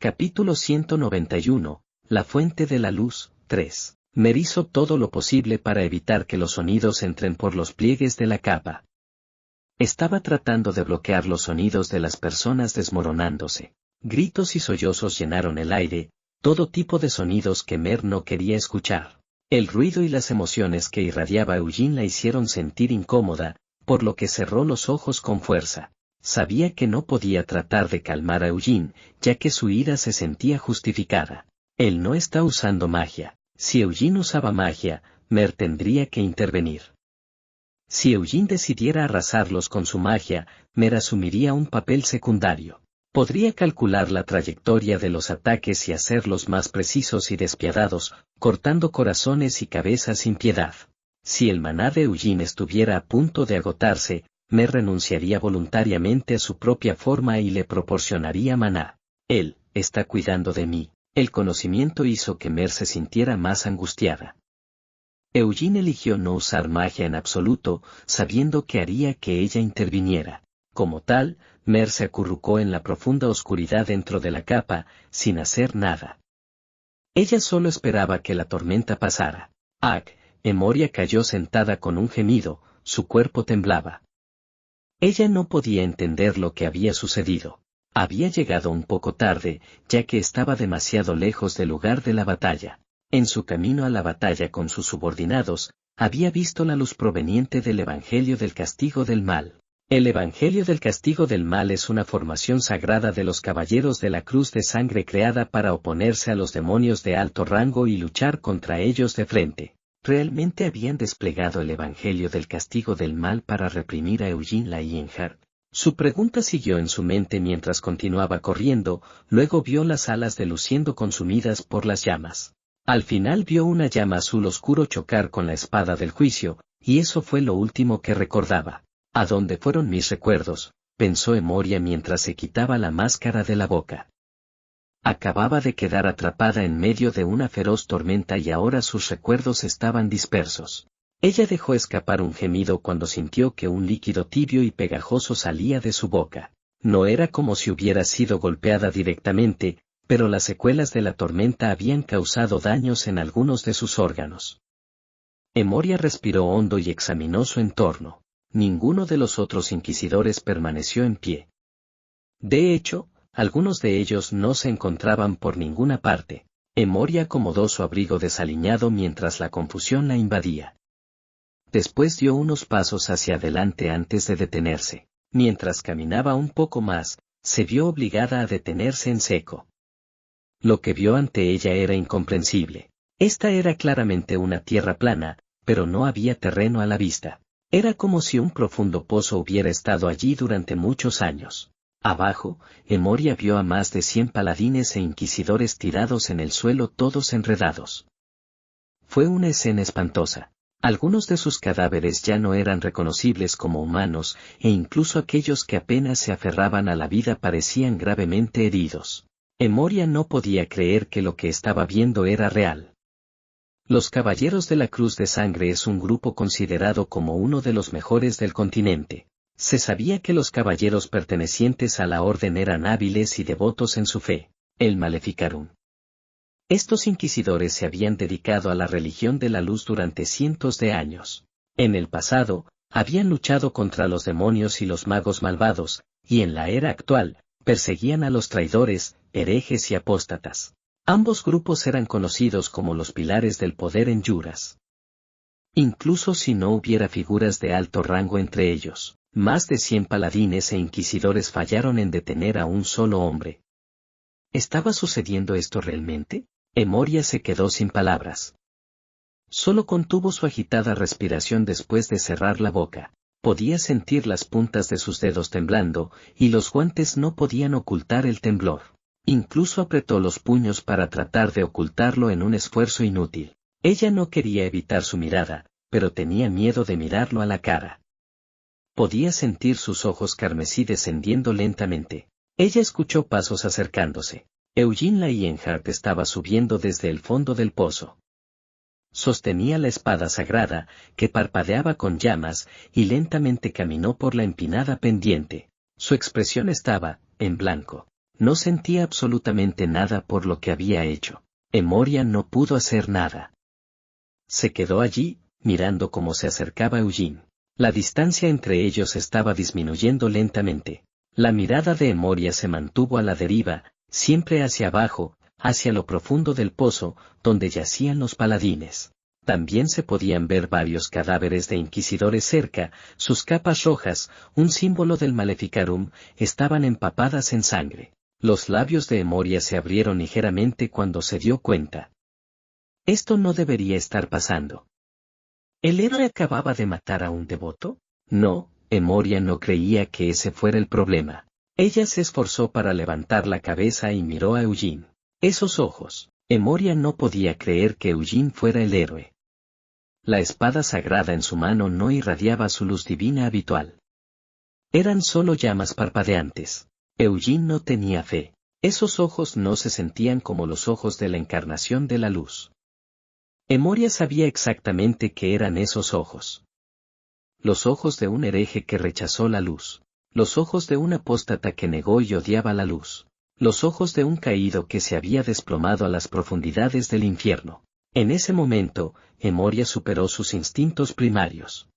Capítulo 191, La fuente de la luz, 3. Mer hizo todo lo posible para evitar que los sonidos entren por los pliegues de la capa. Estaba tratando de bloquear los sonidos de las personas desmoronándose. Gritos y sollozos llenaron el aire, todo tipo de sonidos que Mer no quería escuchar. El ruido y las emociones que irradiaba Eugene la hicieron sentir incómoda, por lo que cerró los ojos con fuerza. Sabía que no podía tratar de calmar a Eugene, ya que su ira se sentía justificada. Él no está usando magia. Si Eugene usaba magia, Mer tendría que intervenir. Si Eugene decidiera arrasarlos con su magia, Mer asumiría un papel secundario. Podría calcular la trayectoria de los ataques y hacerlos más precisos y despiadados, cortando corazones y cabezas sin piedad. Si el maná de Eugene estuviera a punto de agotarse, Mer renunciaría voluntariamente a su propia forma y le proporcionaría maná. Él está cuidando de mí. El conocimiento hizo que Mer se sintiera más angustiada. Eugene eligió no usar magia en absoluto, sabiendo que haría que ella interviniera. Como tal, Mer se acurrucó en la profunda oscuridad dentro de la capa, sin hacer nada. Ella solo esperaba que la tormenta pasara. Emoria cayó sentada con un gemido, su cuerpo temblaba. Ella no podía entender lo que había sucedido. Había llegado un poco tarde, ya que estaba demasiado lejos del lugar de la batalla. En su camino a la batalla con sus subordinados, había visto la luz proveniente del Evangelio del Castigo del Mal. El Evangelio del Castigo del Mal es una formación sagrada de los Caballeros de la Cruz de Sangre creada para oponerse a los demonios de alto rango y luchar contra ellos de frente. ¿Realmente habían desplegado el Evangelio del Castigo del Mal para reprimir a Eugene Lionheart? Su pregunta siguió en su mente mientras continuaba corriendo, luego vio las alas de Luciendo consumidas por las llamas. Al final vio una llama azul oscuro chocar con la espada del juicio, y eso fue lo último que recordaba. ¿A dónde fueron mis recuerdos?, pensó Emoria mientras se quitaba la máscara de la boca. Acababa de quedar atrapada en medio de una feroz tormenta y ahora sus recuerdos estaban dispersos. Ella dejó escapar un gemido cuando sintió que un líquido tibio y pegajoso salía de su boca. No era como si hubiera sido golpeada directamente, pero las secuelas de la tormenta habían causado daños en algunos de sus órganos. Emoria respiró hondo y examinó su entorno. Ninguno de los otros inquisidores permaneció en pie. De hecho, algunos de ellos no se encontraban por ninguna parte. Emoria acomodó su abrigo desaliñado mientras la confusión la invadía. Después dio unos pasos hacia adelante antes de detenerse. Mientras caminaba un poco más, se vio obligada a detenerse en seco. Lo que vio ante ella era incomprensible. Esta era claramente una tierra plana, pero no había terreno a la vista. Era como si un profundo pozo hubiera estado allí durante muchos años. Abajo, Emoria vio a más de 100 paladines e inquisidores tirados en el suelo todos enredados. Fue una escena espantosa. Algunos de sus cadáveres ya no eran reconocibles como humanos, e incluso aquellos que apenas se aferraban a la vida parecían gravemente heridos. Emoria no podía creer que lo que estaba viendo era real. Los Caballeros de la Cruz de Sangre es un grupo considerado como uno de los mejores del continente. Se sabía que los caballeros pertenecientes a la orden eran hábiles y devotos en su fe, el Maleficarum. Estos inquisidores se habían dedicado a la religión de la luz durante cientos de años. En el pasado, habían luchado contra los demonios y los magos malvados, y en la era actual, perseguían a los traidores, herejes y apóstatas. Ambos grupos eran conocidos como los pilares del poder en Juras. Incluso si no hubiera figuras de alto rango entre ellos, más de 100 paladines e inquisidores fallaron en detener a un solo hombre. ¿Estaba sucediendo esto realmente? Emoria se quedó sin palabras. Solo contuvo su agitada respiración después de cerrar la boca. Podía sentir las puntas de sus dedos temblando, y los guantes no podían ocultar el temblor. Incluso apretó los puños para tratar de ocultarlo en un esfuerzo inútil. Ella no quería evitar su mirada, pero tenía miedo de mirarlo a la cara. Podía sentir sus ojos carmesí descendiendo lentamente. Ella escuchó pasos acercándose. Eugene Lionheart estaba subiendo desde el fondo del pozo. Sostenía la espada sagrada, que parpadeaba con llamas, y lentamente caminó por la empinada pendiente. Su expresión estaba, en blanco. No sentía absolutamente nada por lo que había hecho. Emoria no pudo hacer nada. Se quedó allí, mirando cómo se acercaba Eugene. La distancia entre ellos estaba disminuyendo lentamente. La mirada de Emoria se mantuvo a la deriva, siempre hacia abajo, hacia lo profundo del pozo, donde yacían los paladines. También se podían ver varios cadáveres de inquisidores cerca, sus capas rojas, un símbolo del Maleficarum, estaban empapadas en sangre. Los labios de Emoria se abrieron ligeramente cuando se dio cuenta. Esto no debería estar pasando. ¿El héroe acababa de matar a un devoto? No, Emoria no creía que ese fuera el problema. Ella se esforzó para levantar la cabeza y miró a Eugene. Esos ojos. Emoria no podía creer que Eugene fuera el héroe. La espada sagrada en su mano no irradiaba su luz divina habitual. Eran solo llamas parpadeantes. Eugene no tenía fe. Esos ojos no se sentían como los ojos de la encarnación de la luz. Emoria sabía exactamente qué eran esos ojos. Los ojos de un hereje que rechazó la luz. Los ojos de un apóstata que negó y odiaba la luz. Los ojos de un caído que se había desplomado a las profundidades del infierno. En ese momento, Emoria superó sus instintos primarios.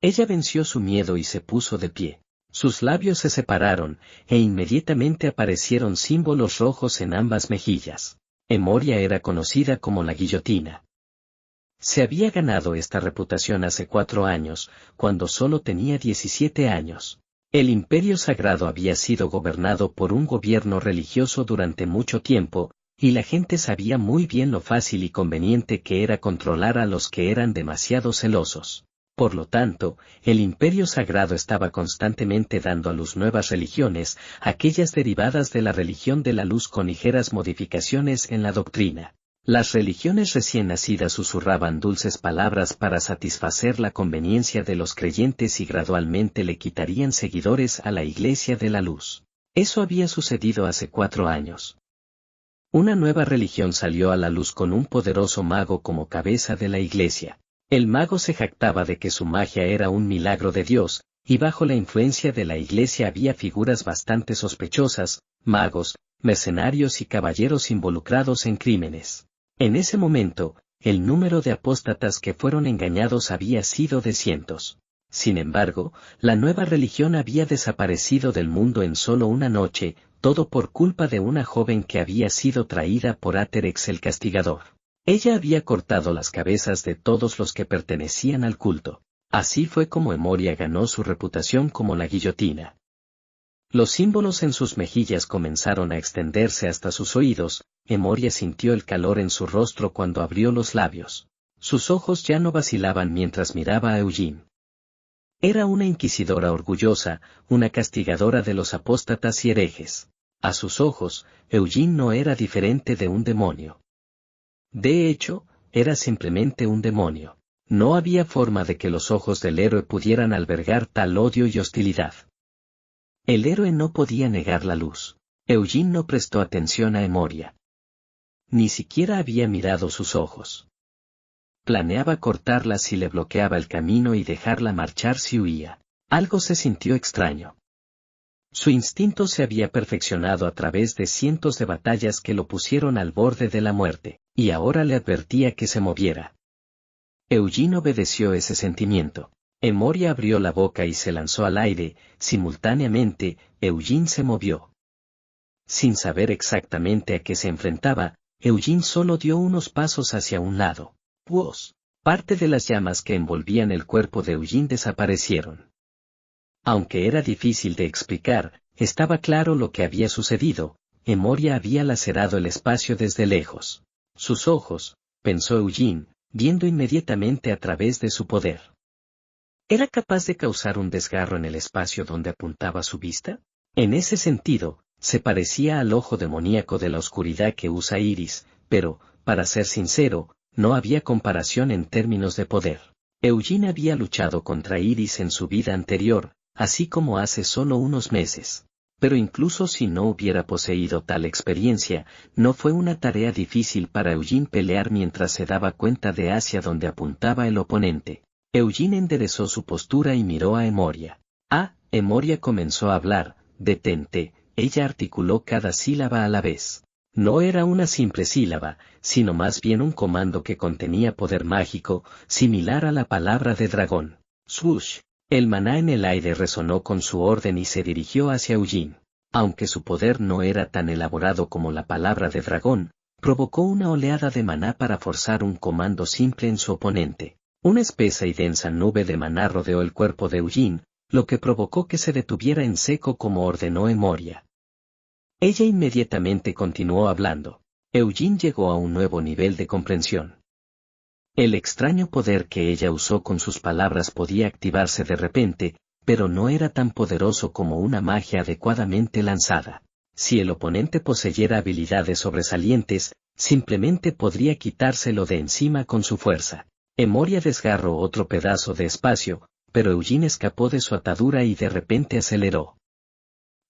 Ella venció su miedo y se puso de pie. Sus labios se separaron, e inmediatamente aparecieron símbolos rojos en ambas mejillas. Emoria era conocida como la guillotina. Se había ganado esta reputación hace 4 años, cuando solo tenía 17 años. El Imperio Sagrado había sido gobernado por un gobierno religioso durante mucho tiempo, y la gente sabía muy bien lo fácil y conveniente que era controlar a los que eran demasiado celosos. Por lo tanto, el Imperio Sagrado estaba constantemente dando a luz nuevas religiones, aquellas derivadas de la religión de la luz con ligeras modificaciones en la doctrina. Las religiones recién nacidas susurraban dulces palabras para satisfacer la conveniencia de los creyentes y gradualmente le quitarían seguidores a la Iglesia de la Luz. Eso había sucedido hace 4 años. Una nueva religión salió a la luz con un poderoso mago como cabeza de la Iglesia. El mago se jactaba de que su magia era un milagro de Dios, y bajo la influencia de la Iglesia había figuras bastante sospechosas, magos, mercenarios y caballeros involucrados en crímenes. En ese momento, el número de apóstatas que fueron engañados había sido de cientos. Sin embargo, la nueva religión había desaparecido del mundo en solo una noche, todo por culpa de una joven que había sido traída por Aterex el Castigador. Ella había cortado las cabezas de todos los que pertenecían al culto. Así fue como Emoria ganó su reputación como la guillotina. Los símbolos en sus mejillas comenzaron a extenderse hasta sus oídos. Emoria sintió el calor en su rostro cuando abrió los labios. Sus ojos ya no vacilaban mientras miraba a Eugene. Era una inquisidora orgullosa, una castigadora de los apóstatas y herejes. A sus ojos, Eugene no era diferente de un demonio. De hecho, era simplemente un demonio. No había forma de que los ojos del héroe pudieran albergar tal odio y hostilidad. El héroe no podía negar la luz. Eugene no prestó atención a Emoria. Ni siquiera había mirado sus ojos. Planeaba cortarla si le bloqueaba el camino y dejarla marchar si huía. Algo se sintió extraño. Su instinto se había perfeccionado a través de cientos de batallas que lo pusieron al borde de la muerte, y ahora le advertía que se moviera. Eugene obedeció ese sentimiento. Emoria abrió la boca y se lanzó al aire. Simultáneamente, Eugene se movió. Sin saber exactamente a qué se enfrentaba, Eugene solo dio unos pasos hacia un lado. ¡Puos! Parte de las llamas que envolvían el cuerpo de Eugene desaparecieron. Aunque era difícil de explicar, estaba claro lo que había sucedido. Emoria había lacerado el espacio desde lejos. Sus ojos, pensó Eugene, viendo inmediatamente a través de su poder. ¿Era capaz de causar un desgarro en el espacio donde apuntaba su vista? En ese sentido, se parecía al ojo demoníaco de la oscuridad que usa Iris, pero, para ser sincero, no había comparación en términos de poder. Eugene había luchado contra Iris en su vida anterior, así como hace solo unos meses. Pero incluso si no hubiera poseído tal experiencia, no fue una tarea difícil para Eugene pelear mientras se daba cuenta de hacia dónde apuntaba el oponente. Eugene enderezó su postura y miró a Emoria. Emoria comenzó a hablar. Detente, ella articuló cada sílaba a la vez. No era una simple sílaba, sino más bien un comando que contenía poder mágico, similar a la palabra de dragón. Swoosh. El maná en el aire resonó con su orden y se dirigió hacia Eugene. Aunque su poder no era tan elaborado como la palabra de dragón, provocó una oleada de maná para forzar un comando simple en su oponente. Una espesa y densa nube de maná rodeó el cuerpo de Eugene, lo que provocó que se detuviera en seco como ordenó Emoria. Ella inmediatamente continuó hablando. Eugene llegó a un nuevo nivel de comprensión. El extraño poder que ella usó con sus palabras podía activarse de repente, pero no era tan poderoso como una magia adecuadamente lanzada. Si el oponente poseyera habilidades sobresalientes, simplemente podría quitárselo de encima con su fuerza. Emoria desgarró otro pedazo de espacio, pero Eugene escapó de su atadura y de repente aceleró.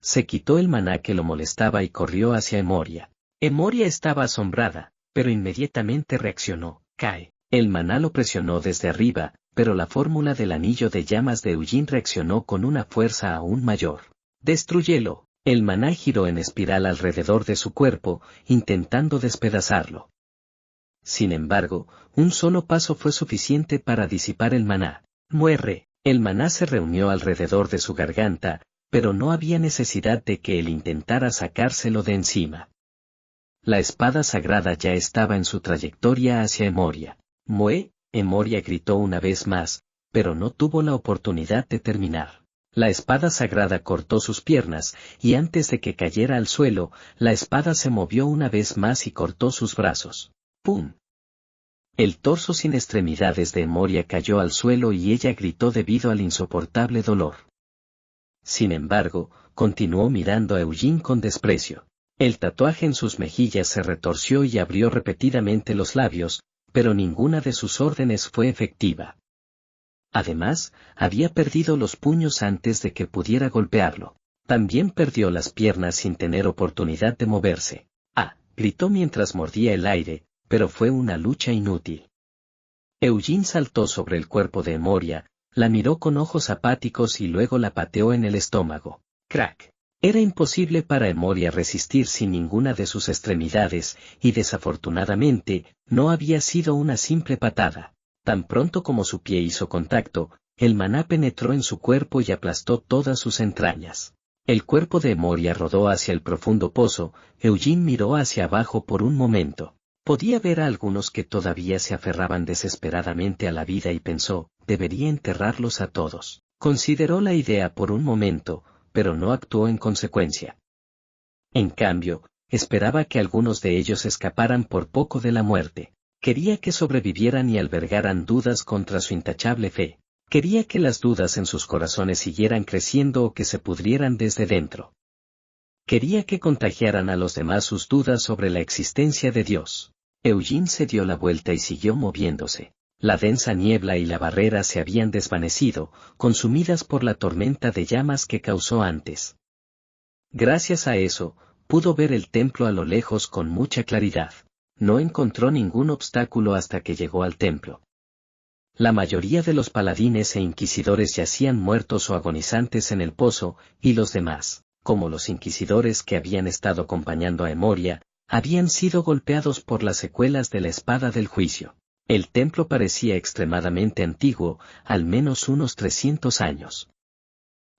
Se quitó el maná que lo molestaba y corrió hacia Emoria. Emoria estaba asombrada, pero inmediatamente reaccionó. Cae. El maná lo presionó desde arriba, pero la fórmula del anillo de llamas de Eugene reaccionó con una fuerza aún mayor. ¡Destrúyelo! El maná giró en espiral alrededor de su cuerpo, intentando despedazarlo. Sin embargo, un solo paso fue suficiente para disipar el maná. ¡Muere! El maná se reunió alrededor de su garganta, pero no había necesidad de que él intentara sacárselo de encima. La espada sagrada ya estaba en su trayectoria hacia Emoria. ¡Mue! Emoria gritó una vez más, pero no tuvo la oportunidad de terminar. La espada sagrada cortó sus piernas, y antes de que cayera al suelo, la espada se movió una vez más y cortó sus brazos. ¡Pum! El torso sin extremidades de Emoria cayó al suelo y ella gritó debido al insoportable dolor. Sin embargo, continuó mirando a Eugene con desprecio. El tatuaje en sus mejillas se retorció y abrió repetidamente los labios, pero ninguna de sus órdenes fue efectiva. Además, había perdido los puños antes de que pudiera golpearlo. También perdió las piernas sin tener oportunidad de moverse. ¡Ah! Gritó mientras mordía el aire, pero fue una lucha inútil. Eugene saltó sobre el cuerpo de Emoria, la miró con ojos apáticos y luego la pateó en el estómago. ¡Crack! Era imposible para Emoria resistir sin ninguna de sus extremidades, y desafortunadamente, no había sido una simple patada. Tan pronto como su pie hizo contacto, el maná penetró en su cuerpo y aplastó todas sus entrañas. El cuerpo de Emoria rodó hacia el profundo pozo. Eugene miró hacia abajo por un momento. Podía ver a algunos que todavía se aferraban desesperadamente a la vida y pensó, debería enterrarlos a todos. Consideró la idea por un momento, pero no actuó en consecuencia. En cambio, esperaba que algunos de ellos escaparan por poco de la muerte. Quería que sobrevivieran y albergaran dudas contra su intachable fe. Quería que las dudas en sus corazones siguieran creciendo o que se pudrieran desde dentro. Quería que contagiaran a los demás sus dudas sobre la existencia de Dios. Eugene se dio la vuelta y siguió moviéndose. La densa niebla y la barrera se habían desvanecido, consumidas por la tormenta de llamas que causó antes. Gracias a eso, pudo ver el templo a lo lejos con mucha claridad. No encontró ningún obstáculo hasta que llegó al templo. La mayoría de los paladines e inquisidores yacían muertos o agonizantes en el pozo, y los demás, como los inquisidores que habían estado acompañando a Emoria, habían sido golpeados por las secuelas de la espada del juicio. El templo parecía extremadamente antiguo, al menos unos 300 años.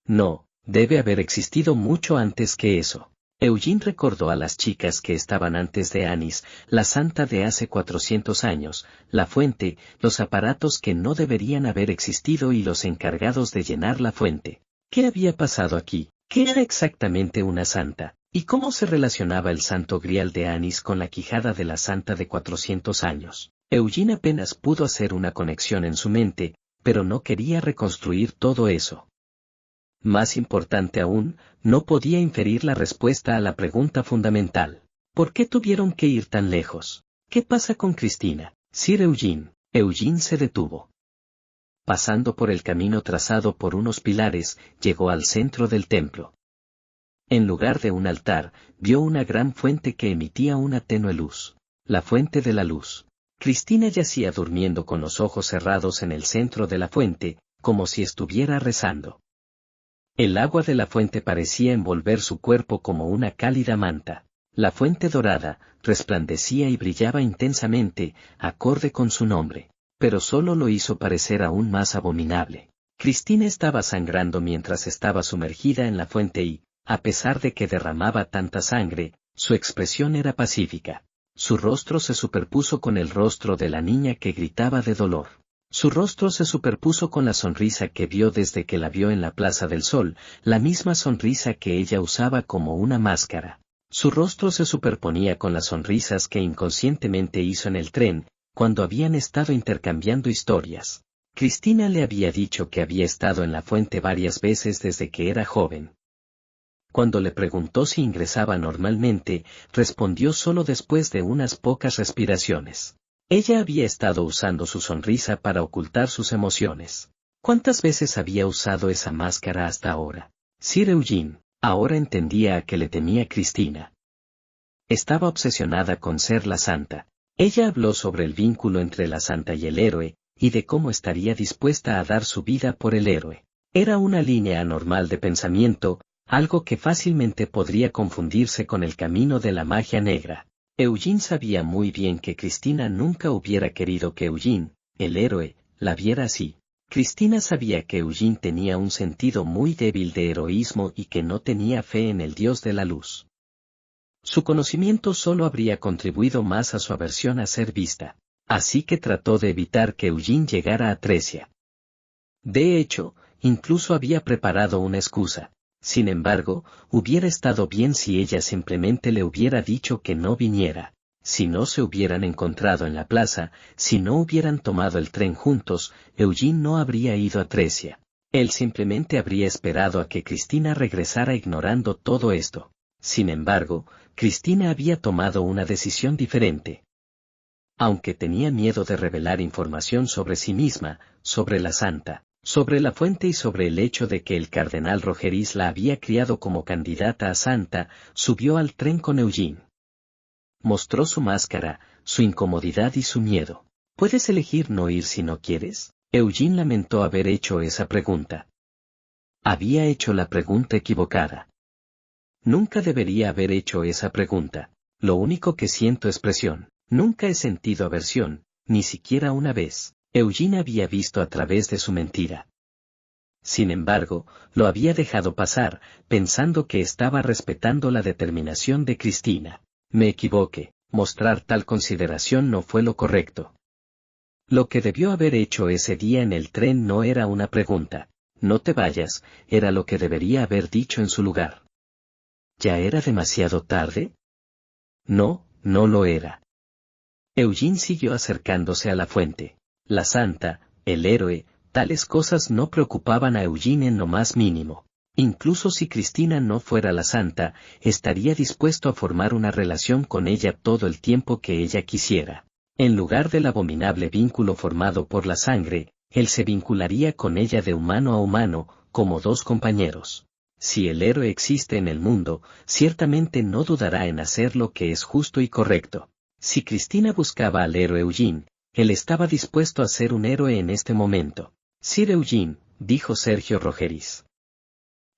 No, debe haber existido mucho antes que eso. Eugene recordó a las chicas que estaban antes de Anis, la santa de hace 400 años, la fuente, los aparatos que no deberían haber existido y los encargados de llenar la fuente. ¿Qué había pasado aquí? ¿Qué era exactamente una santa? ¿Y cómo se relacionaba el santo grial de Anis con la quijada de la santa de 400 años? Eugene apenas pudo hacer una conexión en su mente, pero no quería reconstruir todo eso. Más importante aún, no podía inferir la respuesta a la pregunta fundamental. ¿Por qué tuvieron que ir tan lejos? ¿Qué pasa con Cristina? Sir Eugene. Eugene se detuvo. Pasando por el camino trazado por unos pilares, llegó al centro del templo. En lugar de un altar, vio una gran fuente que emitía una tenue luz. La fuente de la luz. Cristina yacía durmiendo con los ojos cerrados en el centro de la fuente, como si estuviera rezando. El agua de la fuente parecía envolver su cuerpo como una cálida manta. La fuente dorada resplandecía y brillaba intensamente, acorde con su nombre, pero solo lo hizo parecer aún más abominable. Cristina estaba sangrando mientras estaba sumergida en la fuente y, a pesar de que derramaba tanta sangre, su expresión era pacífica. Su rostro se superpuso con el rostro de la niña que gritaba de dolor. Su rostro se superpuso con la sonrisa que vio desde que la vio en la Plaza del Sol, la misma sonrisa que ella usaba como una máscara. Su rostro se superponía con las sonrisas que inconscientemente hizo en el tren, cuando habían estado intercambiando historias. Cristina le había dicho que había estado en la fuente varias veces desde que era joven. Cuando le preguntó si ingresaba normalmente, respondió solo después de unas pocas respiraciones. Ella había estado usando su sonrisa para ocultar sus emociones. ¿Cuántas veces había usado esa máscara hasta ahora? Sir Eugene, ahora entendía a qué le temía Cristina. Estaba obsesionada con ser la santa. Ella habló sobre el vínculo entre la santa y el héroe, y de cómo estaría dispuesta a dar su vida por el héroe. Era una línea anormal de pensamiento, algo que fácilmente podría confundirse con el camino de la magia negra. Eugene sabía muy bien que Cristina nunca hubiera querido que Eugene, el héroe, la viera así. Cristina sabía que Eugene tenía un sentido muy débil de heroísmo y que no tenía fe en el dios de la luz. Su conocimiento solo habría contribuido más a su aversión a ser vista, así que trató de evitar que Eugene llegara a Trecia. De hecho, incluso había preparado una excusa. Sin embargo, hubiera estado bien si ella simplemente le hubiera dicho que no viniera. Si no se hubieran encontrado en la plaza, si no hubieran tomado el tren juntos, Eugene no habría ido a Trecia. Él simplemente habría esperado a que Cristina regresara ignorando todo esto. Sin embargo, Cristina había tomado una decisión diferente. Aunque tenía miedo de revelar información sobre sí misma, sobre la santa, sobre la fuente y sobre el hecho de que el cardenal Rogeris la había criado como candidata a santa, subió al tren con Eugene. Mostró su máscara, su incomodidad y su miedo. ¿Puedes elegir no ir si no quieres? Eugene lamentó haber hecho esa pregunta. Había hecho la pregunta equivocada. Nunca debería haber hecho esa pregunta. Lo único que siento es presión. Nunca he sentido aversión, ni siquiera una vez. Eugene había visto a través de su mentira. Sin embargo, lo había dejado pasar, pensando que estaba respetando la determinación de Cristina. Me equivoqué, mostrar tal consideración no fue lo correcto. Lo que debió haber hecho ese día en el tren no era una pregunta. No te vayas, era lo que debería haber dicho en su lugar. ¿Ya era demasiado tarde? No, no lo era. Eugene siguió acercándose a la fuente. La santa, el héroe, tales cosas no preocupaban a Eugene en lo más mínimo. Incluso si Cristina no fuera la santa, estaría dispuesto a formar una relación con ella todo el tiempo que ella quisiera. En lugar del abominable vínculo formado por la sangre, él se vincularía con ella de humano a humano, como dos compañeros. Si el héroe existe en el mundo, ciertamente no dudará en hacer lo que es justo y correcto. Si Cristina buscaba al héroe Eugene, él estaba dispuesto a ser un héroe en este momento. Sir Eugene, dijo Sergio Rogeris.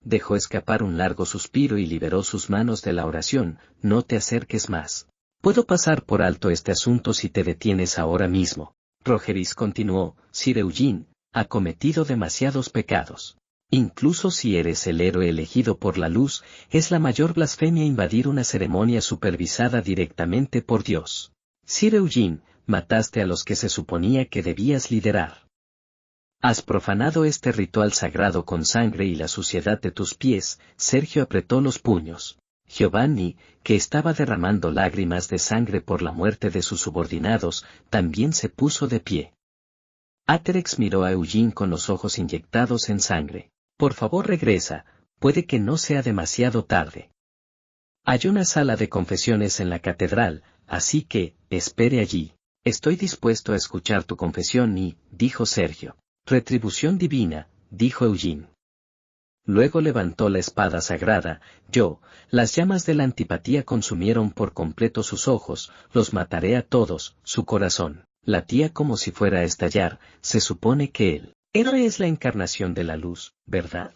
Dejó escapar un largo suspiro y liberó sus manos de la oración. No te acerques más. Puedo pasar por alto este asunto si te detienes ahora mismo. Rogeris continuó, Sir Eugene, ha cometido demasiados pecados. Incluso si eres el héroe elegido por la luz, es la mayor blasfemia invadir una ceremonia supervisada directamente por Dios. Sir Eugene, mataste a los que se suponía que debías liderar. Has profanado este ritual sagrado con sangre y la suciedad de tus pies. Sergio apretó los puños. Giovanni, que estaba derramando lágrimas de sangre por la muerte de sus subordinados, también se puso de pie. Aterex miró a Eugene con los ojos inyectados en sangre. Por favor regresa, puede que no sea demasiado tarde. Hay una sala de confesiones en la catedral, así que, espere allí. Estoy dispuesto a escuchar tu confesión y, dijo Sergio. Retribución divina, dijo Eugene. Luego levantó la espada sagrada. Las llamas de la antipatía consumieron por completo sus ojos, los mataré a todos. Su corazón latía como si fuera a estallar. Se supone que el héroe es la encarnación de la luz, ¿verdad?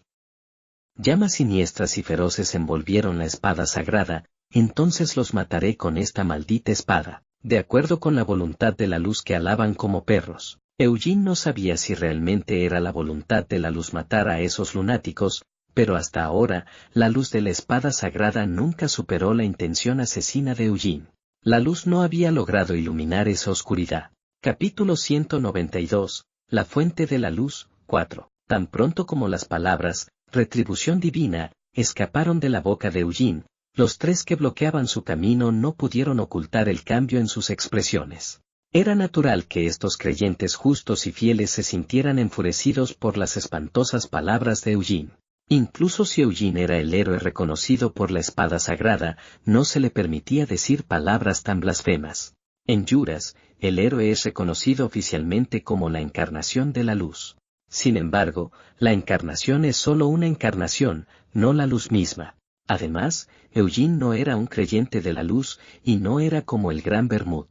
Llamas siniestras y feroces envolvieron la espada sagrada, entonces los mataré con esta maldita espada, de acuerdo con la voluntad de la luz que alaban como perros. Eugene no sabía si realmente era la voluntad de la luz matar a esos lunáticos, pero hasta ahora, la luz de la espada sagrada nunca superó la intención asesina de Eugene. La luz no había logrado iluminar esa oscuridad. Capítulo 192, La fuente de la luz, 4. Tan pronto como las palabras, retribución divina, escaparon de la boca de Eugene, los tres que bloqueaban su camino no pudieron ocultar el cambio en sus expresiones. Era natural que estos creyentes justos y fieles se sintieran enfurecidos por las espantosas palabras de Eugene. Incluso si Eugene era el héroe reconocido por la espada sagrada, no se le permitía decir palabras tan blasfemas. En Juras, el héroe es reconocido oficialmente como la encarnación de la luz. Sin embargo, la encarnación es solo una encarnación, no la luz misma. Además, Eugene no era un creyente de la luz, y no era como el Gran Bermud.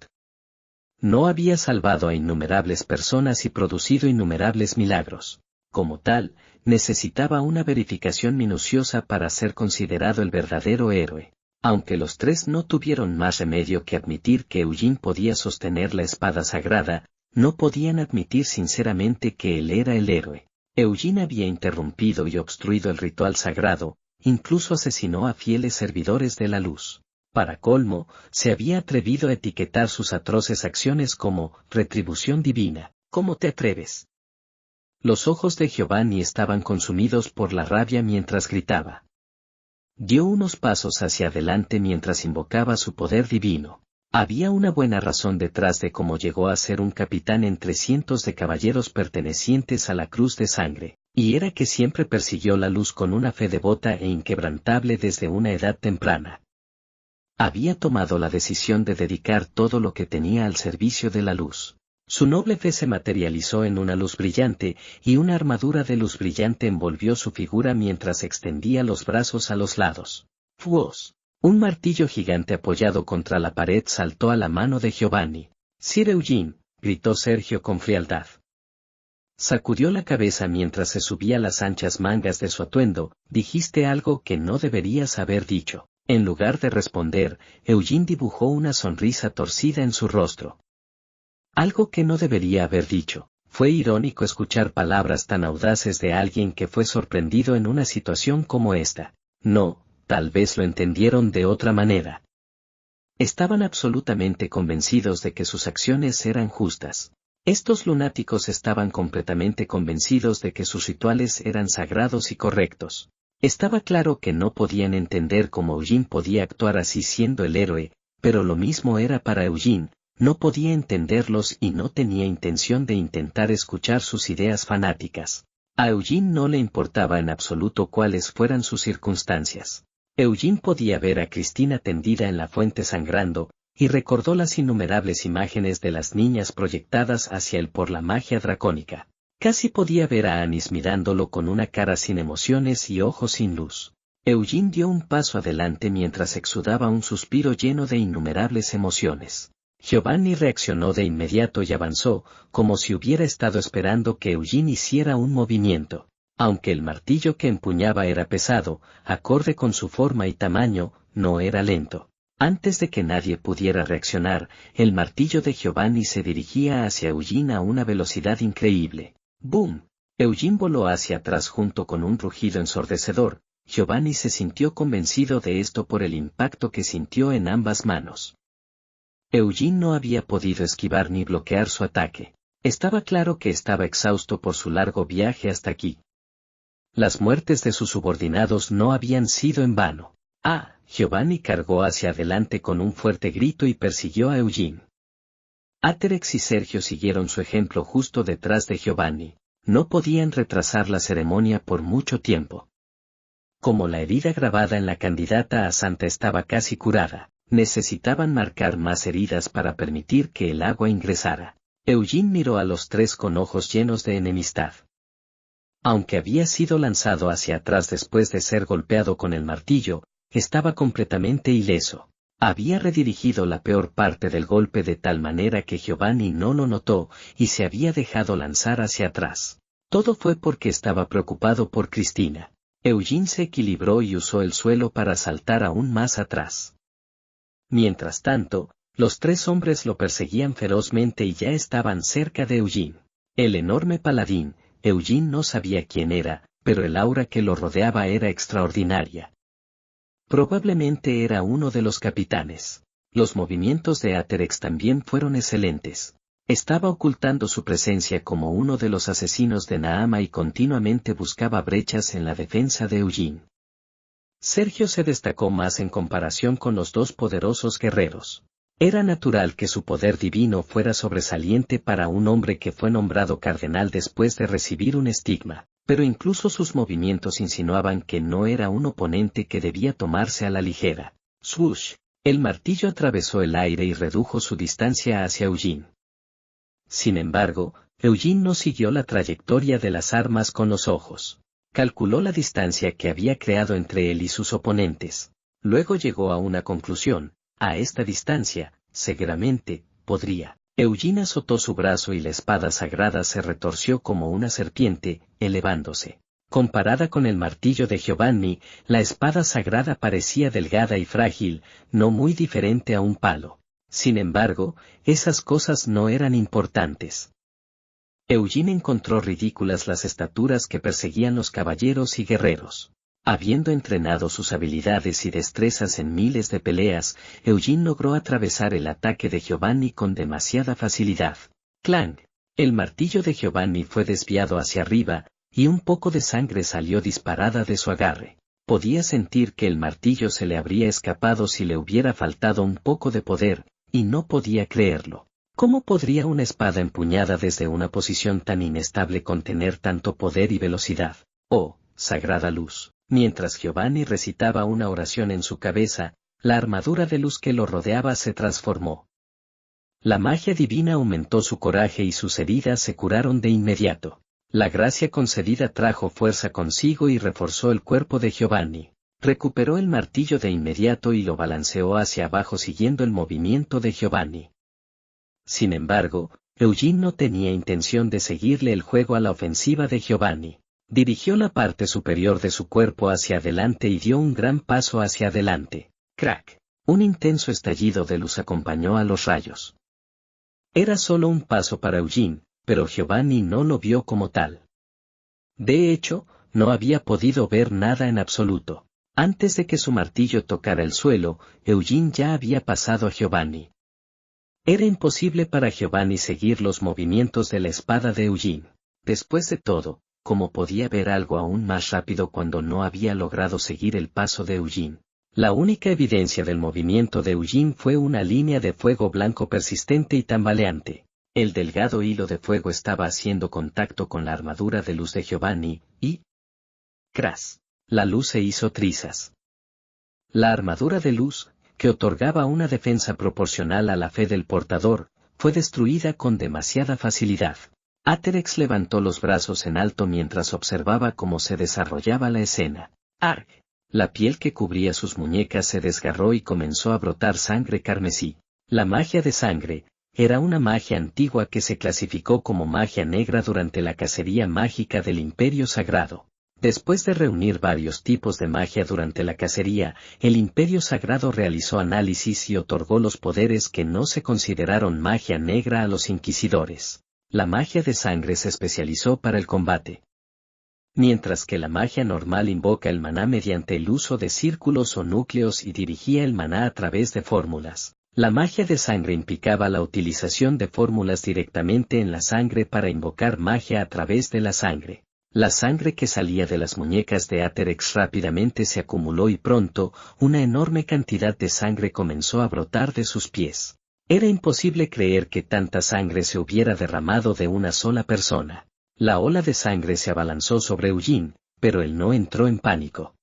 No había salvado a innumerables personas y producido innumerables milagros. Como tal, necesitaba una verificación minuciosa para ser considerado el verdadero héroe. Aunque los tres no tuvieron más remedio que admitir que Eugene podía sostener la espada sagrada, no podían admitir sinceramente que él era el héroe. Eugene había interrumpido y obstruido el ritual sagrado, incluso asesinó a fieles servidores de la luz. Para colmo, se había atrevido a etiquetar sus atroces acciones como retribución divina. ¿Cómo te atreves? Los ojos de Giovanni estaban consumidos por la rabia mientras gritaba. Dio unos pasos hacia adelante mientras invocaba su poder divino. Había una buena razón detrás de cómo llegó a ser un capitán entre cientos de caballeros pertenecientes a la Cruz de Sangre, y era que siempre persiguió la luz con una fe devota e inquebrantable desde una edad temprana. Había tomado la decisión de dedicar todo lo que tenía al servicio de la luz. Su noble fe se materializó en una luz brillante, y una armadura de luz brillante envolvió su figura mientras extendía los brazos a los lados. ¡Fuos! Un martillo gigante apoyado contra la pared saltó a la mano de Giovanni. «Sir Eugene», gritó Sergio con frialdad. Sacudió la cabeza mientras se subía las anchas mangas de su atuendo. «Dijiste algo que no deberías haber dicho». En lugar de responder, Eugene dibujó una sonrisa torcida en su rostro. Algo que no debería haber dicho. Fue irónico escuchar palabras tan audaces de alguien que fue sorprendido en una situación como esta. No, tal vez lo entendieron de otra manera. Estaban absolutamente convencidos de que sus acciones eran justas. Estos lunáticos estaban completamente convencidos de que sus rituales eran sagrados y correctos. Estaba claro que no podían entender cómo Eugene podía actuar así siendo el héroe, pero lo mismo era para Eugene. No podía entenderlos y no tenía intención de intentar escuchar sus ideas fanáticas. A Eugene no le importaba en absoluto cuáles fueran sus circunstancias. Eugene podía ver a Cristina tendida en la fuente sangrando, y recordó las innumerables imágenes de las niñas proyectadas hacia él por la magia dracónica. Casi podía ver a Anis mirándolo con una cara sin emociones y ojos sin luz. Eugene dio un paso adelante mientras exudaba un suspiro lleno de innumerables emociones. Giovanni reaccionó de inmediato y avanzó, como si hubiera estado esperando que Eugene hiciera un movimiento. Aunque el martillo que empuñaba era pesado, acorde con su forma y tamaño, no era lento. Antes de que nadie pudiera reaccionar, el martillo de Giovanni se dirigía hacia Eugene a una velocidad increíble. ¡Boom! Eugene voló hacia atrás junto con un rugido ensordecedor. Giovanni se sintió convencido de esto por el impacto que sintió en ambas manos. Eugene no había podido esquivar ni bloquear su ataque. Estaba claro que estaba exhausto por su largo viaje hasta aquí. Las muertes de sus subordinados no habían sido en vano. Giovanni cargó hacia adelante con un fuerte grito y persiguió a Eugene. Aterex y Sergio siguieron su ejemplo justo detrás de Giovanni. No podían retrasar la ceremonia por mucho tiempo. Como la herida grabada en la candidata a santa estaba casi curada, necesitaban marcar más heridas para permitir que el agua ingresara. Eugene miró a los tres con ojos llenos de enemistad. Aunque había sido lanzado hacia atrás después de ser golpeado con el martillo, estaba completamente ileso. Había redirigido la peor parte del golpe de tal manera que Giovanni no lo notó, y se había dejado lanzar hacia atrás. Todo fue porque estaba preocupado por Cristina. Eugene se equilibró y usó el suelo para saltar aún más atrás. Mientras tanto, los tres hombres lo perseguían ferozmente y ya estaban cerca de Eugene. El enorme paladín, Eugene no sabía quién era, pero el aura que lo rodeaba era extraordinaria. Probablemente era uno de los capitanes. Los movimientos de Atherex también fueron excelentes. Estaba ocultando su presencia como uno de los asesinos de Naama y continuamente buscaba brechas en la defensa de Eugene. Sergio se destacó más en comparación con los dos poderosos guerreros. Era natural que su poder divino fuera sobresaliente para un hombre que fue nombrado cardenal después de recibir un estigma, pero incluso sus movimientos insinuaban que no era un oponente que debía tomarse a la ligera. Swoosh. El martillo atravesó el aire y redujo su distancia hacia Eugene. Sin embargo, Eugene no siguió la trayectoria de las armas con los ojos. Calculó la distancia que había creado entre él y sus oponentes. Luego llegó a una conclusión: a esta distancia, seguramente, podría. Eugene azotó su brazo y la espada sagrada se retorció como una serpiente, elevándose. Comparada con el martillo de Giovanni, la espada sagrada parecía delgada y frágil, no muy diferente a un palo. Sin embargo, esas cosas no eran importantes. Eugene encontró ridículas las estaturas que perseguían los caballeros y guerreros. Habiendo entrenado sus habilidades y destrezas en miles de peleas, Eugene logró atravesar el ataque de Giovanni con demasiada facilidad. ¡Clang! El martillo de Giovanni fue desviado hacia arriba, y un poco de sangre salió disparada de su agarre. Podía sentir que el martillo se le habría escapado si le hubiera faltado un poco de poder, y no podía creerlo. ¿Cómo podría una espada empuñada desde una posición tan inestable contener tanto poder y velocidad? Oh, sagrada luz. Mientras Giovanni recitaba una oración en su cabeza, la armadura de luz que lo rodeaba se transformó. La magia divina aumentó su coraje y sus heridas se curaron de inmediato. La gracia concedida trajo fuerza consigo y reforzó el cuerpo de Giovanni. Recuperó el martillo de inmediato y lo balanceó hacia abajo siguiendo el movimiento de Giovanni. Sin embargo, Eugene no tenía intención de seguirle el juego a la ofensiva de Giovanni. Dirigió la parte superior de su cuerpo hacia adelante y dio un gran paso hacia adelante. ¡Crack! Un intenso estallido de luz acompañó a los rayos. Era solo un paso para Eugene, pero Giovanni no lo vio como tal. De hecho, no había podido ver nada en absoluto. Antes de que su martillo tocara el suelo, Eugene ya había pasado a Giovanni. Era imposible para Giovanni seguir los movimientos de la espada de Eugene. Después de todo, ¿cómo podía ver algo aún más rápido cuando no había logrado seguir el paso de Eugene? La única evidencia del movimiento de Eugene fue una línea de fuego blanco persistente y tambaleante. El delgado hilo de fuego estaba haciendo contacto con la armadura de luz de Giovanni, y... ¡cras! La luz se hizo trizas. La armadura de luz, que otorgaba una defensa proporcional a la fe del portador, fue destruida con demasiada facilidad. Atherex levantó los brazos en alto mientras observaba cómo se desarrollaba la escena. ¡Arg! La piel que cubría sus muñecas se desgarró y comenzó a brotar sangre carmesí. La magia de sangre era una magia antigua que se clasificó como magia negra durante la cacería mágica del Imperio Sagrado. Después de reunir varios tipos de magia durante la cacería, el Imperio Sagrado realizó análisis y otorgó los poderes que no se consideraron magia negra a los inquisidores. La magia de sangre se especializó para el combate. Mientras que la magia normal invoca el maná mediante el uso de círculos o núcleos y dirigía el maná a través de fórmulas. La magia de sangre implicaba la utilización de fórmulas directamente en la sangre para invocar magia a través de la sangre. La sangre que salía de las muñecas de Atherex rápidamente se acumuló y pronto, una enorme cantidad de sangre comenzó a brotar de sus pies. Era imposible creer que tanta sangre se hubiera derramado de una sola persona. La ola de sangre se abalanzó sobre Eugene, pero él no entró en pánico.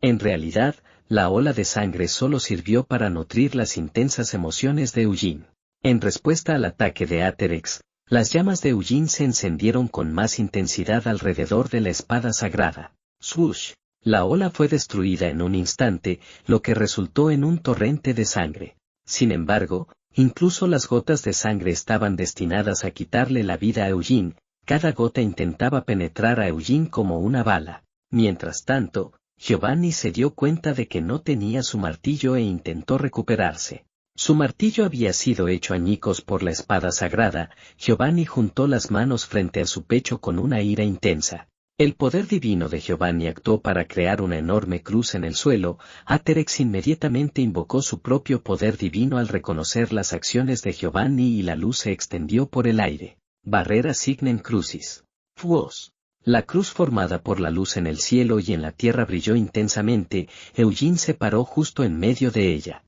En realidad, la ola de sangre solo sirvió para nutrir las intensas emociones de Eugene. En respuesta al ataque de Atherex, las llamas de Eugene se encendieron con más intensidad alrededor de la espada sagrada. Swoosh. La ola fue destruida en un instante, lo que resultó en un torrente de sangre. Sin embargo, incluso las gotas de sangre estaban destinadas a quitarle la vida a Eugene. Cada gota intentaba penetrar a Eugene como una bala. Mientras tanto, Giovanni se dio cuenta de que no tenía su martillo e intentó recuperarse. Su martillo había sido hecho añicos por la espada sagrada. Giovanni juntó las manos frente a su pecho con una ira intensa. El poder divino de Giovanni actuó para crear una enorme cruz en el suelo. Aterex inmediatamente invocó su propio poder divino al reconocer las acciones de Giovanni y la luz se extendió por el aire. Barrera Signem Crucis. Fuos. La cruz formada por la luz en el cielo y en la tierra brilló intensamente. Eugene se paró justo en medio de ella.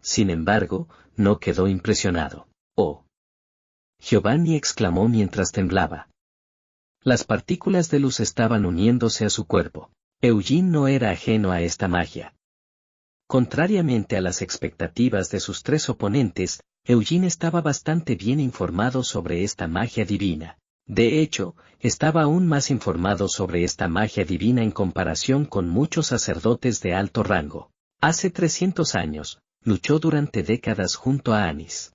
Sin embargo, no quedó impresionado. ¡Oh! Giovanni exclamó mientras temblaba. Las partículas de luz estaban uniéndose a su cuerpo. Eugene no era ajeno a esta magia. Contrariamente a las expectativas de sus tres oponentes, Eugene estaba bastante bien informado sobre esta magia divina. De hecho, estaba aún más informado sobre esta magia divina en comparación con muchos sacerdotes de alto rango. Hace 300 años, luchó durante décadas junto a Anis.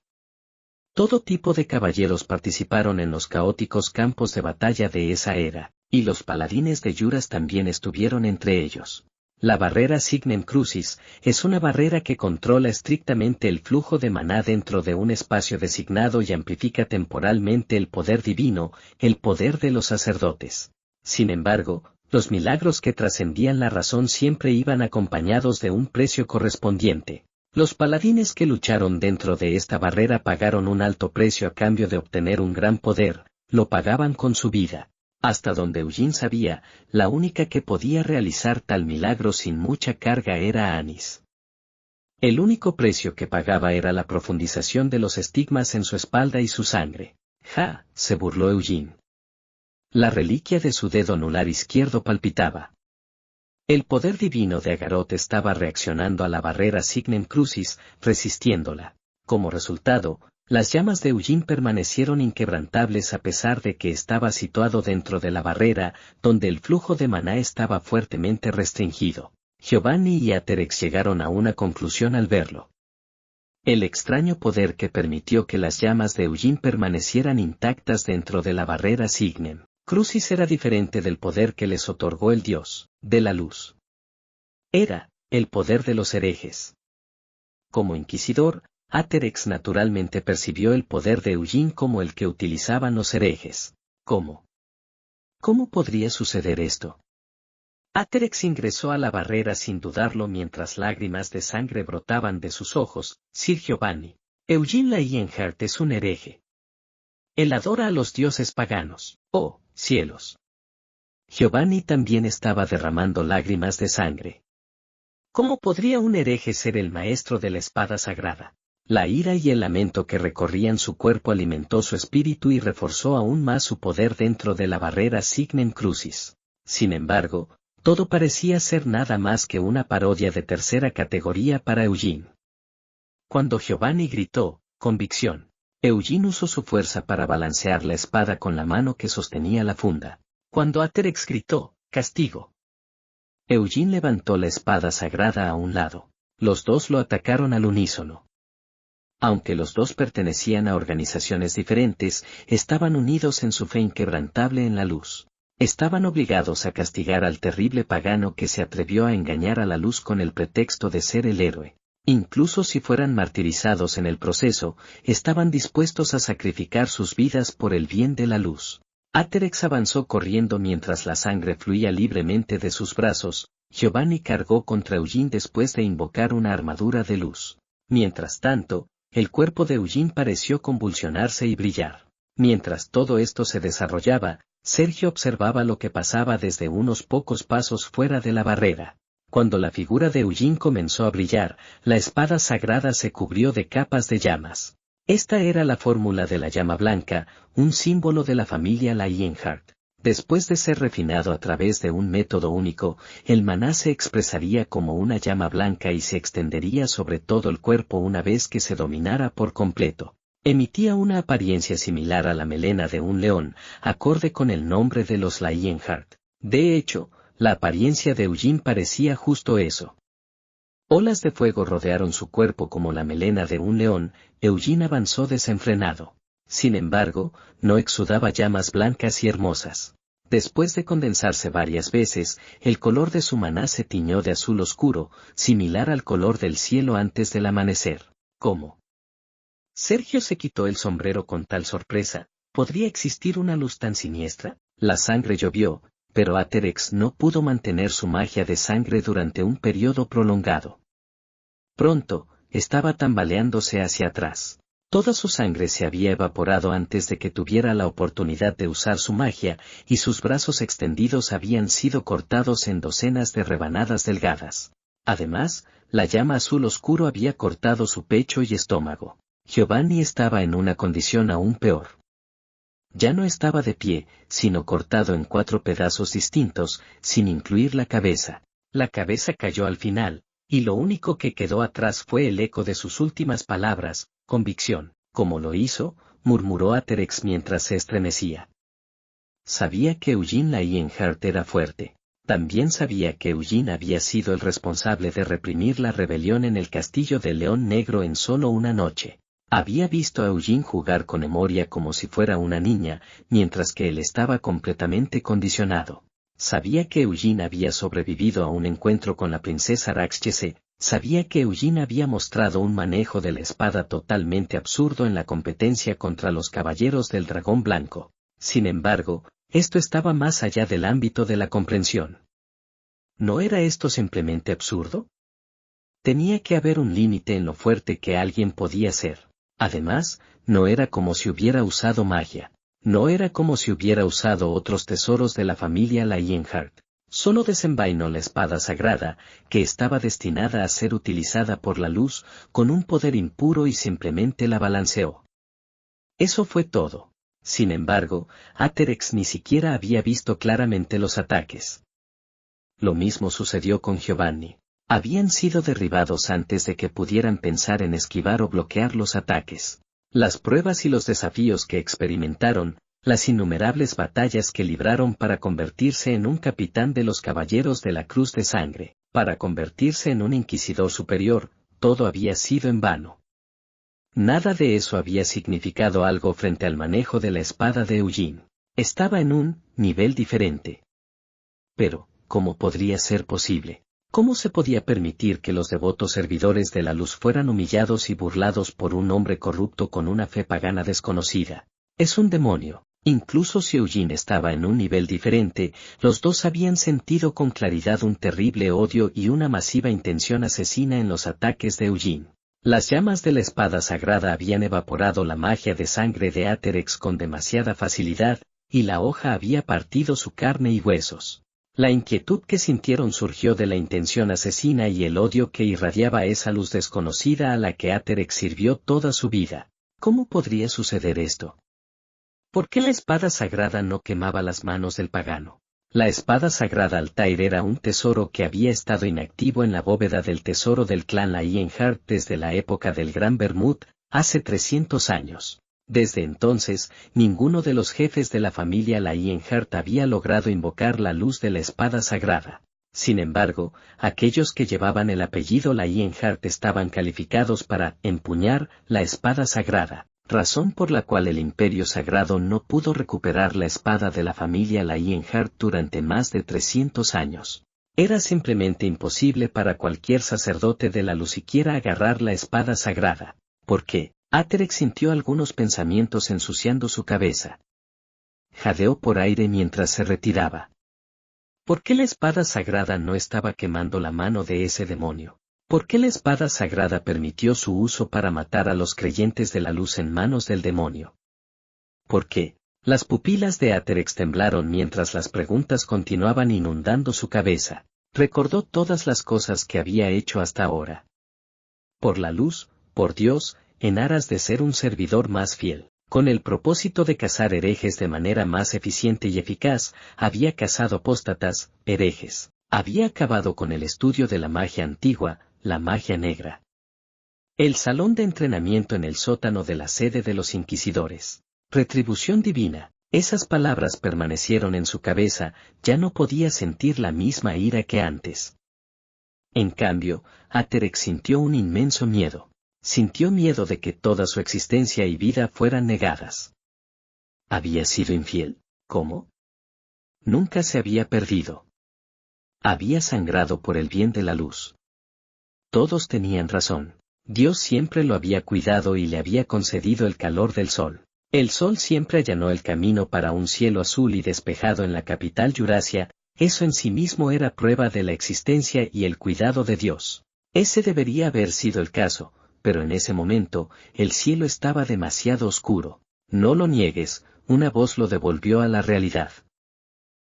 Todo tipo de caballeros participaron en los caóticos campos de batalla de esa era, y los paladines de Juras también estuvieron entre ellos. La barrera Signem Crucis es una barrera que controla estrictamente el flujo de maná dentro de un espacio designado y amplifica temporalmente el poder divino, el poder de los sacerdotes. Sin embargo, los milagros que trascendían la razón siempre iban acompañados de un precio correspondiente. Los paladines que lucharon dentro de esta barrera pagaron un alto precio a cambio de obtener un gran poder, lo pagaban con su vida. Hasta donde Eugene sabía, la única que podía realizar tal milagro sin mucha carga era Anis. El único precio que pagaba era la profundización de los estigmas en su espalda y su sangre. ¡Ja!, se burló Eugene. La reliquia de su dedo anular izquierdo palpitaba. El poder divino de Agarot estaba reaccionando a la barrera Signem Crucis, resistiéndola. Como resultado, las llamas de Eugene permanecieron inquebrantables a pesar de que estaba situado dentro de la barrera, donde el flujo de maná estaba fuertemente restringido. Giovanni y Aterex llegaron a una conclusión al verlo. El extraño poder que permitió que las llamas de Eugene permanecieran intactas dentro de la barrera Signem Crucis era diferente del poder que les otorgó el dios de la luz. Era el poder de los herejes. Como inquisidor, Aterex naturalmente percibió el poder de Eugene como el que utilizaban los herejes. ¿Cómo? ¿Cómo podría suceder esto? Aterex ingresó a la barrera sin dudarlo mientras lágrimas de sangre brotaban de sus ojos. Sir Giovanni, Eugene Lionheart es un hereje. Él adora a los dioses paganos. ¡Oh, cielos! Giovanni también estaba derramando lágrimas de sangre. ¿Cómo podría un hereje ser el maestro de la espada sagrada? La ira y el lamento que recorrían su cuerpo alimentó su espíritu y reforzó aún más su poder dentro de la barrera Signem Crucis. Sin embargo, todo parecía ser nada más que una parodia de tercera categoría para Eugene. Cuando Giovanni gritó, convicción, Eugene usó su fuerza para balancear la espada con la mano que sostenía la funda. Cuando Aterex gritó, castigo, Eugene levantó la espada sagrada a un lado. Los dos lo atacaron al unísono. Aunque los dos pertenecían a organizaciones diferentes, estaban unidos en su fe inquebrantable en la luz. Estaban obligados a castigar al terrible pagano que se atrevió a engañar a la luz con el pretexto de ser el héroe. Incluso si fueran martirizados en el proceso, estaban dispuestos a sacrificar sus vidas por el bien de la luz. Aterex avanzó corriendo mientras la sangre fluía libremente de sus brazos. Giovanni cargó contra Eugene después de invocar una armadura de luz. Mientras tanto, el cuerpo de Eugene pareció convulsionarse y brillar. Mientras todo esto se desarrollaba, Sergio observaba lo que pasaba desde unos pocos pasos fuera de la barrera. Cuando la figura de Eugene comenzó a brillar, la espada sagrada se cubrió de capas de llamas. Esta era la fórmula de la llama blanca, un símbolo de la familia Lionheart. Después de ser refinado a través de un método único, el maná se expresaría como una llama blanca y se extendería sobre todo el cuerpo una vez que se dominara por completo. Emitía una apariencia similar a la melena de un león, acorde con el nombre de los Lionheart. De hecho, la apariencia de Eugene parecía justo eso. Olas de fuego rodearon su cuerpo como la melena de un león. Eugene avanzó desenfrenado. Sin embargo, no exudaba llamas blancas y hermosas. Después de condensarse varias veces, el color de su maná se tiñó de azul oscuro, similar al color del cielo antes del amanecer. ¿Cómo? Sergio se quitó el sombrero con tal sorpresa. ¿Podría existir una luz tan siniestra? La sangre llovió, pero Aterex no pudo mantener su magia de sangre durante un periodo prolongado. Pronto, estaba tambaleándose hacia atrás. Toda su sangre se había evaporado antes de que tuviera la oportunidad de usar su magia, y sus brazos extendidos habían sido cortados en docenas de rebanadas delgadas. Además, la llama azul oscuro había cortado su pecho y estómago. Giovanni estaba en una condición aún peor. Ya no estaba de pie, sino cortado en 4 pedazos distintos, sin incluir la cabeza. La cabeza cayó al final, y lo único que quedó atrás fue el eco de sus últimas palabras: convicción. ¿Cómo lo hizo?, murmuró Aterex mientras se estremecía. Sabía que Eugene Lionheart era fuerte. También sabía que Eugene había sido el responsable de reprimir la rebelión en el castillo del León Negro en solo una noche. Había visto a Eugene jugar con Emoria como si fuera una niña, mientras que él estaba completamente condicionado. Sabía que Eugene había sobrevivido a un encuentro con la princesa Raxchese. Sabía que Eugene había mostrado un manejo de la espada totalmente absurdo en la competencia contra los caballeros del dragón blanco. Sin embargo, esto estaba más allá del ámbito de la comprensión. ¿No era esto simplemente absurdo? Tenía que haber un límite en lo fuerte que alguien podía ser. Además, no era como si hubiera usado magia. No era como si hubiera usado otros tesoros de la familia Lionheart. Solo desenvainó la espada sagrada, que estaba destinada a ser utilizada por la luz, con un poder impuro, y simplemente la balanceó. Eso fue todo. Sin embargo, Aterex ni siquiera había visto claramente los ataques. Lo mismo sucedió con Giovanni. Habían sido derribados antes de que pudieran pensar en esquivar o bloquear los ataques. Las pruebas y los desafíos que experimentaron, las innumerables batallas que libraron para convertirse en un capitán de los Caballeros de la Cruz de Sangre, para convertirse en un inquisidor superior, todo había sido en vano. Nada de eso había significado algo frente al manejo de la espada de Eugene. Estaba en un nivel diferente. Pero, ¿cómo podría ser posible? ¿Cómo se podía permitir que los devotos servidores de la luz fueran humillados y burlados por un hombre corrupto con una fe pagana desconocida? Es un demonio. Incluso si Eugene estaba en un nivel diferente, los dos habían sentido con claridad un terrible odio y una masiva intención asesina en los ataques de Eugene. Las llamas de la espada sagrada habían evaporado la magia de sangre de Aterex con demasiada facilidad, y la hoja había partido su carne y huesos. La inquietud que sintieron surgió de la intención asesina y el odio que irradiaba esa luz desconocida a la que Aterex sirvió toda su vida. ¿Cómo podría suceder esto? ¿Por qué la espada sagrada no quemaba las manos del pagano? La espada sagrada Altair era un tesoro que había estado inactivo en la bóveda del tesoro del clan Lionheart desde la época del Gran Bermud, hace 300 años. Desde entonces, ninguno de los jefes de la familia Lionheart había logrado invocar la luz de la espada sagrada. Sin embargo, aquellos que llevaban el apellido Lionheart estaban calificados para empuñar la espada sagrada, razón por la cual el Imperio Sagrado no pudo recuperar la espada de la familia Lionheart durante más de 300 años. Era simplemente imposible para cualquier sacerdote de la luz siquiera agarrar la espada sagrada. ¿Por qué? Aterex sintió algunos pensamientos ensuciando su cabeza. Jadeó por aire mientras se retiraba. ¿Por qué la espada sagrada no estaba quemando la mano de ese demonio? ¿Por qué la espada sagrada permitió su uso para matar a los creyentes de la luz en manos del demonio? ¿Por qué? Las pupilas de Aterex temblaron mientras las preguntas continuaban inundando su cabeza. Recordó todas las cosas que había hecho hasta ahora. Por la luz, por Dios, en aras de ser un servidor más fiel, con el propósito de cazar herejes de manera más eficiente y eficaz, había cazado apóstatas, herejes. Había acabado con el estudio de la magia antigua, la magia negra. El salón de entrenamiento en el sótano de la sede de los inquisidores. Retribución divina. Esas palabras permanecieron en su cabeza, ya no podía sentir la misma ira que antes. En cambio, Aterex sintió un inmenso miedo. Sintió miedo de que toda su existencia y vida fueran negadas. ¿Había sido infiel? ¿Cómo? Nunca se había perdido. Había sangrado por el bien de la luz. Todos tenían razón. Dios siempre lo había cuidado y le había concedido el calor del sol. El sol siempre allanó el camino para un cielo azul y despejado en la capital Eurasia. Eso en sí mismo era prueba de la existencia y el cuidado de Dios. Ese debería haber sido el caso, pero en ese momento, el cielo estaba demasiado oscuro. No lo niegues, una voz lo devolvió a la realidad.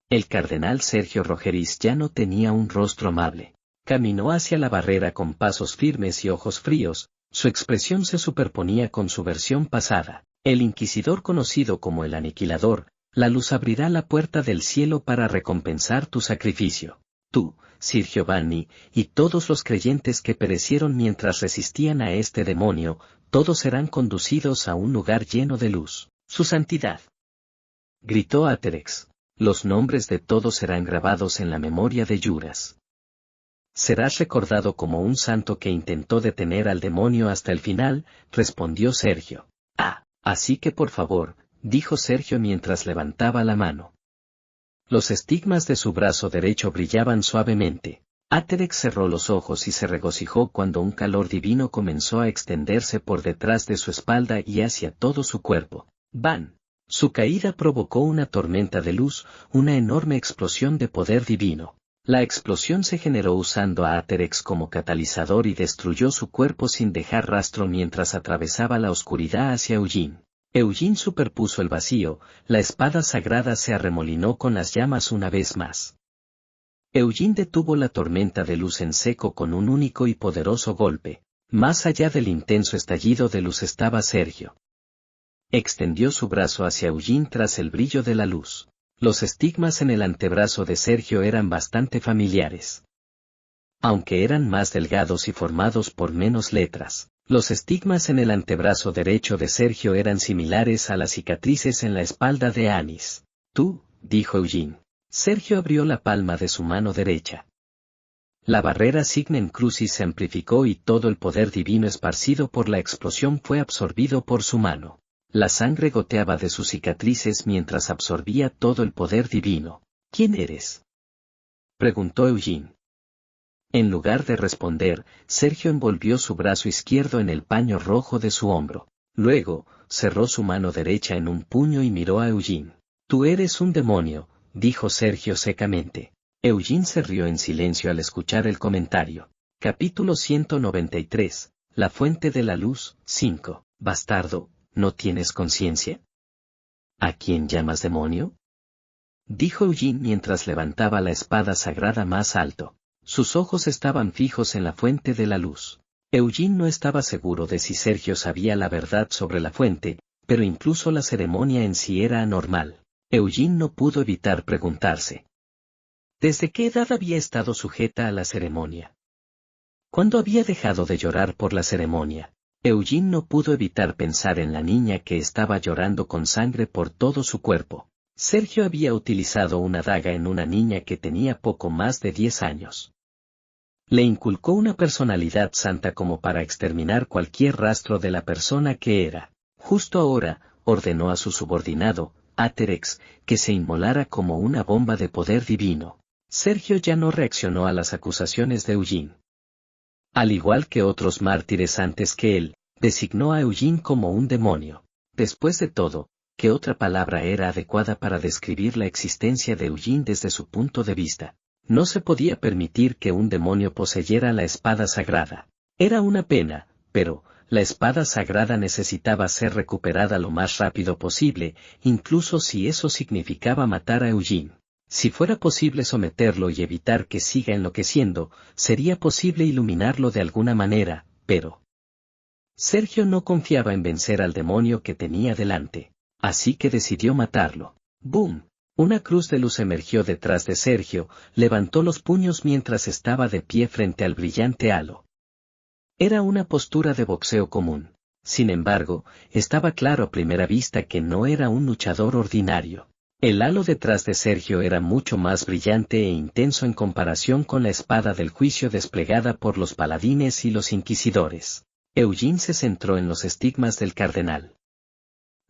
El cardenal Sergio Rogeris ya no tenía un rostro amable. Caminó hacia la barrera con pasos firmes y ojos fríos, su expresión se superponía con su versión pasada. El inquisidor conocido como el aniquilador, la luz abrirá la puerta del cielo para recompensar tu sacrificio. Tú, Sir Giovanni, y todos los creyentes que perecieron mientras resistían a este demonio, todos serán conducidos a un lugar lleno de luz. Su santidad. Gritó Aterex. Los nombres de todos serán grabados en la memoria de Juras. Serás recordado como un santo que intentó detener al demonio hasta el final, respondió Sergio. Así que por favor, dijo Sergio mientras levantaba la mano. Los estigmas de su brazo derecho brillaban suavemente. Aterex cerró los ojos y se regocijó cuando un calor divino comenzó a extenderse por detrás de su espalda y hacia todo su cuerpo. ¡Ban! Su caída provocó una tormenta de luz, una enorme explosión de poder divino. La explosión se generó usando a Aterex como catalizador y destruyó su cuerpo sin dejar rastro mientras atravesaba la oscuridad hacia Eugene. Eugene superpuso el vacío, la espada sagrada se arremolinó con las llamas una vez más. Eugene detuvo la tormenta de luz en seco con un único y poderoso golpe. Más allá del intenso estallido de luz estaba Sergio. Extendió su brazo hacia Eugene tras el brillo de la luz. Los estigmas en el antebrazo de Sergio eran bastante familiares. Aunque eran más delgados y formados por menos letras, los estigmas en el antebrazo derecho de Sergio eran similares a las cicatrices en la espalda de Anis. Tú, dijo Eugene. Sergio abrió la palma de su mano derecha. La barrera Signem Crucis se amplificó y todo el poder divino esparcido por la explosión fue absorbido por su mano. La sangre goteaba de sus cicatrices mientras absorbía todo el poder divino. ¿Quién eres?, preguntó Eugene. En lugar de responder, Sergio envolvió su brazo izquierdo en el paño rojo de su hombro. Luego, cerró su mano derecha en un puño y miró a Eugene. Tú eres un demonio, dijo Sergio secamente. Eugene se rió en silencio al escuchar el comentario. Capítulo 193. La fuente de la luz. 5. Bastardo, ¿no tienes conciencia? ¿A quién llamas demonio?, dijo Eugene mientras levantaba la espada sagrada más alto. Sus ojos estaban fijos en la fuente de la luz. Eugene no estaba seguro de si Sergio sabía la verdad sobre la fuente, pero incluso la ceremonia en sí era anormal. Eugene no pudo evitar preguntarse: ¿desde qué edad había estado sujeta a la ceremonia? ¿Cuándo había dejado de llorar por la ceremonia? Eugene no pudo evitar pensar en la niña que estaba llorando con sangre por todo su cuerpo. Sergio había utilizado una daga en una niña que tenía poco más de 10 años. Le inculcó una personalidad santa como para exterminar cualquier rastro de la persona que era. Justo ahora, ordenó a su subordinado, Aterex, que se inmolara como una bomba de poder divino. Sergio ya no reaccionó a las acusaciones de Eugene. Al igual que otros mártires antes que él, designó a Eugene como un demonio. Después de todo, ¿qué otra palabra era adecuada para describir la existencia de Eugene desde su punto de vista? No se podía permitir que un demonio poseyera la espada sagrada. Era una pena, pero la espada sagrada necesitaba ser recuperada lo más rápido posible, incluso si eso significaba matar a Eugene. Si fuera posible someterlo y evitar que siga enloqueciendo, sería posible iluminarlo de alguna manera, pero Sergio no confiaba en vencer al demonio que tenía delante, así que decidió matarlo. ¡Boom! Una cruz de luz emergió detrás de Sergio, levantó los puños mientras estaba de pie frente al brillante halo. Era una postura de boxeo común. Sin embargo, estaba claro a primera vista que no era un luchador ordinario. El halo detrás de Sergio era mucho más brillante e intenso en comparación con la espada del juicio desplegada por los paladines y los inquisidores. Eugene se centró en los estigmas del cardenal.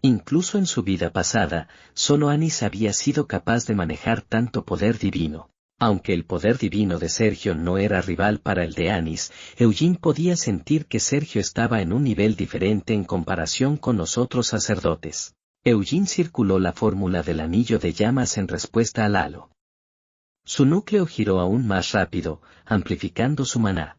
Incluso en su vida pasada, solo Anis había sido capaz de manejar tanto poder divino. Aunque el poder divino de Sergio no era rival para el de Anis, Eugene podía sentir que Sergio estaba en un nivel diferente en comparación con los otros sacerdotes. Eugene circuló la fórmula del anillo de llamas en respuesta al halo. Su núcleo giró aún más rápido, amplificando su maná.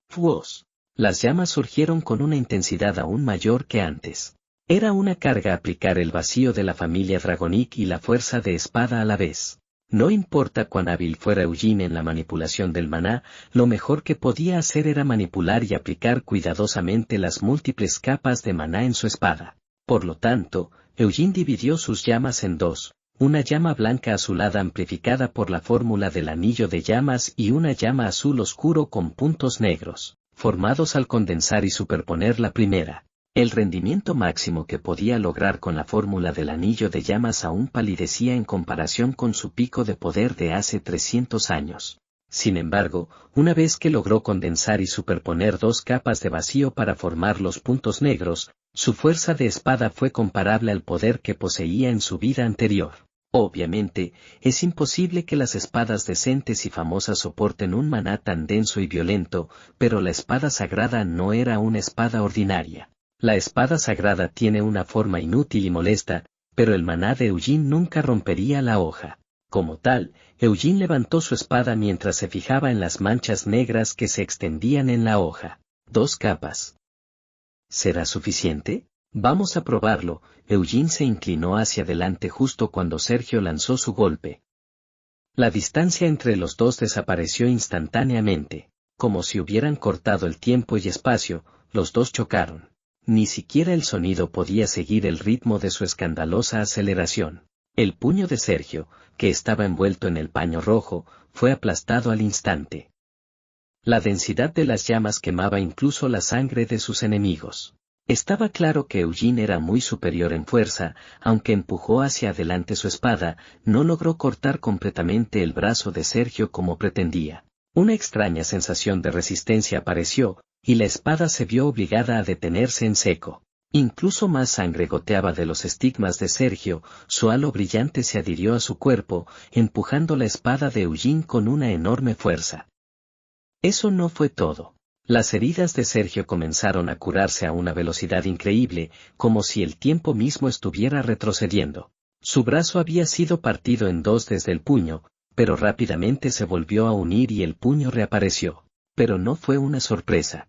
¡Fuos! Las llamas surgieron con una intensidad aún mayor que antes. Era una carga aplicar el vacío de la familia Dragonic y la fuerza de espada a la vez. No importa cuán hábil fuera Eugene en la manipulación del maná, lo mejor que podía hacer era manipular y aplicar cuidadosamente las múltiples capas de maná en su espada. Por lo tanto, Eugene dividió sus llamas en dos, una llama blanca azulada amplificada por la fórmula del anillo de llamas y una llama azul oscuro con puntos negros, formados al condensar y superponer la primera. El rendimiento máximo que podía lograr con la fórmula del anillo de llamas aún palidecía en comparación con su pico de poder de hace 300 años. Sin embargo, una vez que logró condensar y superponer dos capas de vacío para formar los puntos negros, su fuerza de espada fue comparable al poder que poseía en su vida anterior. Obviamente, es imposible que las espadas decentes y famosas soporten un maná tan denso y violento, pero la espada sagrada no era una espada ordinaria. La espada sagrada tiene una forma inútil y molesta, pero el maná de Eugene nunca rompería la hoja. Como tal, Eugene levantó su espada mientras se fijaba en las manchas negras que se extendían en la hoja. 2 capas. ¿Será suficiente? Vamos a probarlo. Eugene se inclinó hacia adelante justo cuando Sergio lanzó su golpe. La distancia entre los dos desapareció instantáneamente. Como si hubieran cortado el tiempo y espacio, los dos chocaron. Ni siquiera el sonido podía seguir el ritmo de su escandalosa aceleración. El puño de Sergio, que estaba envuelto en el paño rojo, fue aplastado al instante. La densidad de las llamas quemaba incluso la sangre de sus enemigos. Estaba claro que Eugene era muy superior en fuerza, aunque empujó hacia adelante su espada, no logró cortar completamente el brazo de Sergio como pretendía. Una extraña sensación de resistencia apareció, y la espada se vio obligada a detenerse en seco. Incluso más sangre goteaba de los estigmas de Sergio, su halo brillante se adhirió a su cuerpo, empujando la espada de Eugene con una enorme fuerza. Eso no fue todo. Las heridas de Sergio comenzaron a curarse a una velocidad increíble, como si el tiempo mismo estuviera retrocediendo. Su brazo había sido partido en dos desde el puño, pero rápidamente se volvió a unir y el puño reapareció. Pero no fue una sorpresa.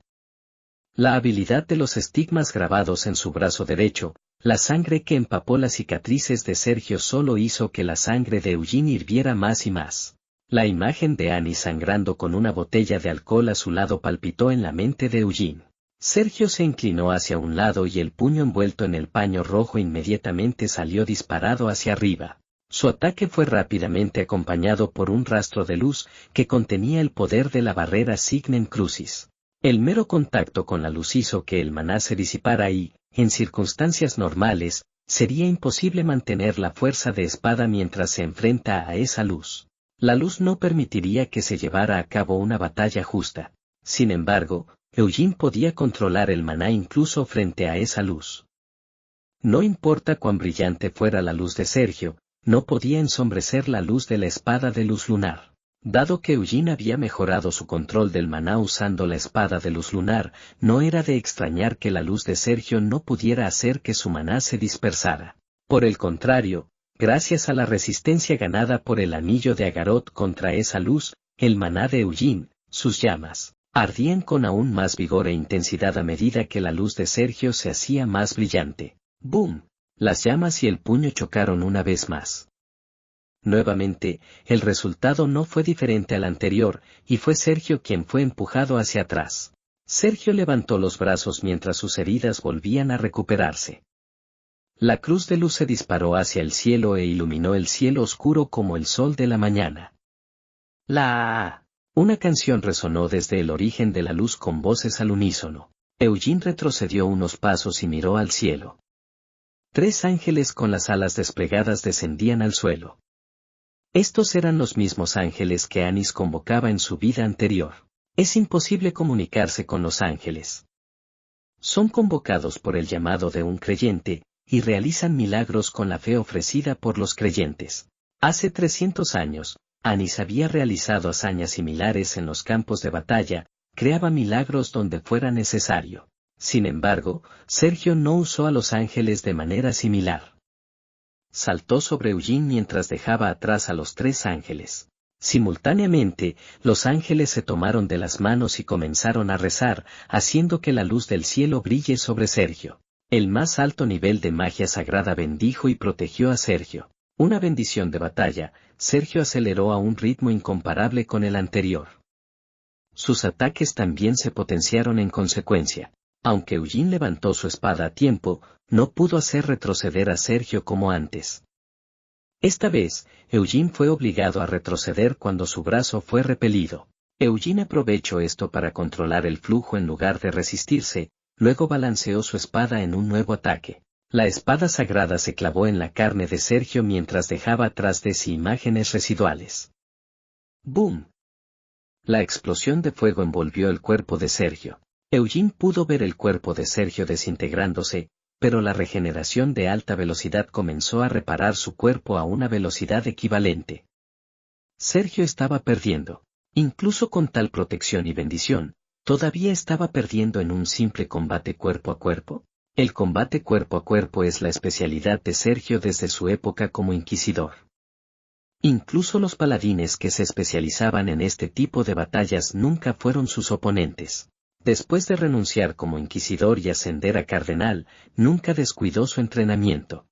La habilidad de los estigmas grabados en su brazo derecho, la sangre que empapó las cicatrices de Sergio solo hizo que la sangre de Eugene hirviera más y más. La imagen de Annie sangrando con una botella de alcohol a su lado palpitó en la mente de Eugene. Sergio se inclinó hacia un lado y el puño envuelto en el paño rojo inmediatamente salió disparado hacia arriba. Su ataque fue rápidamente acompañado por un rastro de luz que contenía el poder de la barrera Signem Crucis. El mero contacto con la luz hizo que el maná se disipara y, en circunstancias normales, sería imposible mantener la fuerza de espada mientras se enfrenta a esa luz. La luz no permitiría que se llevara a cabo una batalla justa. Sin embargo, Eugene podía controlar el maná incluso frente a esa luz. No importa cuán brillante fuera la luz de Sergio, no podía ensombrecer la luz de la espada de luz lunar. Dado que Eugene había mejorado su control del maná usando la espada de luz lunar, no era de extrañar que la luz de Sergio no pudiera hacer que su maná se dispersara. Por el contrario, gracias a la resistencia ganada por el anillo de Agarot contra esa luz, el maná de Eugene, sus llamas, ardían con aún más vigor e intensidad a medida que la luz de Sergio se hacía más brillante. ¡Boom! Las llamas y el puño chocaron una vez más. Nuevamente, el resultado no fue diferente al anterior, y fue Sergio quien fue empujado hacia atrás. Sergio levantó los brazos mientras sus heridas volvían a recuperarse. La cruz de luz se disparó hacia el cielo e iluminó el cielo oscuro como el sol de la mañana. Una canción resonó desde el origen de la luz con voces al unísono. Eugene retrocedió unos pasos y miró al cielo. 3 ángeles con las alas desplegadas descendían al suelo. Estos eran los mismos ángeles que Anis convocaba en su vida anterior. Es imposible comunicarse con los ángeles. Son convocados por el llamado de un creyente, y realizan milagros con la fe ofrecida por los creyentes. Hace 300 años, Anis había realizado hazañas similares en los campos de batalla, creaba milagros donde fuera necesario. Sin embargo, Sergio no usó a los ángeles de manera similar. Saltó sobre Eugene mientras dejaba atrás a los 3 ángeles. Simultáneamente, los ángeles se tomaron de las manos y comenzaron a rezar, haciendo que la luz del cielo brille sobre Sergio. El más alto nivel de magia sagrada bendijo y protegió a Sergio. Una bendición de batalla, Sergio aceleró a un ritmo incomparable con el anterior. Sus ataques también se potenciaron en consecuencia. Aunque Eugene levantó su espada a tiempo, no pudo hacer retroceder a Sergio como antes. Esta vez, Eugene fue obligado a retroceder cuando su brazo fue repelido. Eugene aprovechó esto para controlar el flujo en lugar de resistirse, luego balanceó su espada en un nuevo ataque. La espada sagrada se clavó en la carne de Sergio mientras dejaba atrás de sí imágenes residuales. ¡Boom! La explosión de fuego envolvió el cuerpo de Sergio. Eugene pudo ver el cuerpo de Sergio desintegrándose, pero la regeneración de alta velocidad comenzó a reparar su cuerpo a una velocidad equivalente. Sergio estaba perdiendo. Incluso con tal protección y bendición, ¿todavía estaba perdiendo en un simple combate cuerpo a cuerpo? El combate cuerpo a cuerpo es la especialidad de Sergio desde su época como inquisidor. Incluso los paladines que se especializaban en este tipo de batallas nunca fueron sus oponentes. Después de renunciar como inquisidor y ascender a cardenal, nunca descuidó su entrenamiento.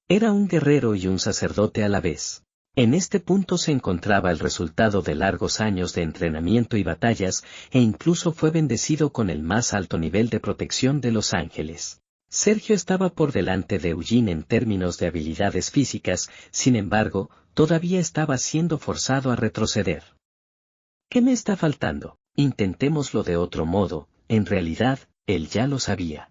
Era un guerrero y un sacerdote a la vez. En este punto se encontraba el resultado de largos años de entrenamiento y batallas, e incluso fue bendecido con el más alto nivel de protección de los ángeles. Sergio estaba por delante de Eugene en términos de habilidades físicas, sin embargo, todavía estaba siendo forzado a retroceder. ¿Qué me está faltando? Intentémoslo de otro modo, en realidad, él ya lo sabía.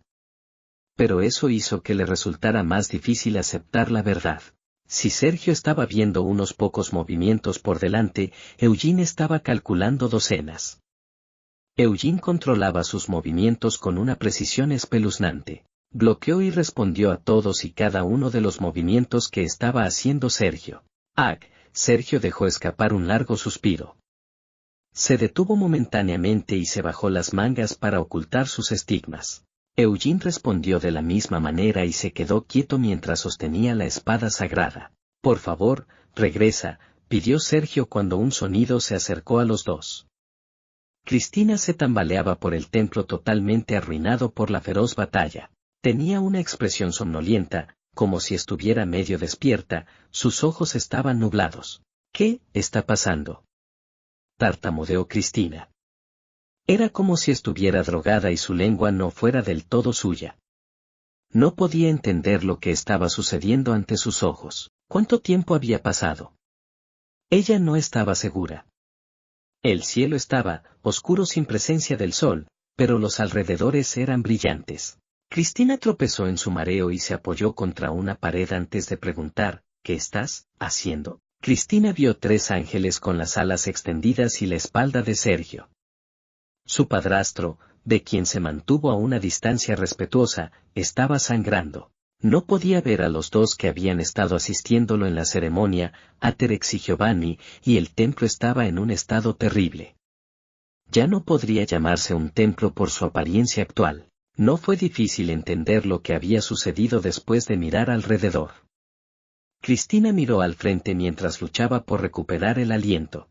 Pero eso hizo que le resultara más difícil aceptar la verdad. Si Sergio estaba viendo unos pocos movimientos por delante, Eugene estaba calculando docenas. Eugene controlaba sus movimientos con una precisión espeluznante. Bloqueó y respondió a todos y cada uno de los movimientos que estaba haciendo Sergio. Sergio dejó escapar un largo suspiro. Se detuvo momentáneamente y se bajó las mangas para ocultar sus estigmas. Eugene respondió de la misma manera y se quedó quieto mientras sostenía la espada sagrada. Por favor, regresa, pidió Sergio cuando un sonido se acercó a los dos. Cristina se tambaleaba por el templo totalmente arruinado por la feroz batalla. Tenía una expresión somnolienta, como si estuviera medio despierta, sus ojos estaban nublados. ¿Qué está pasando?, tartamudeó Cristina. Era como si estuviera drogada y su lengua no fuera del todo suya. No podía entender lo que estaba sucediendo ante sus ojos. ¿Cuánto tiempo había pasado? Ella no estaba segura. El cielo estaba oscuro sin presencia del sol, pero los alrededores eran brillantes. Cristina tropezó en su mareo y se apoyó contra una pared antes de preguntar, ¿qué estás haciendo? Cristina vio 3 ángeles con las alas extendidas y la espalda de Sergio. Su padrastro, de quien se mantuvo a una distancia respetuosa, estaba sangrando. No podía ver a los 2 que habían estado asistiéndolo en la ceremonia, Aterex y Giovanni, y el templo estaba en un estado terrible. Ya no podría llamarse un templo por su apariencia actual. No fue difícil entender lo que había sucedido después de mirar alrededor. Cristina miró al frente mientras luchaba por recuperar el aliento.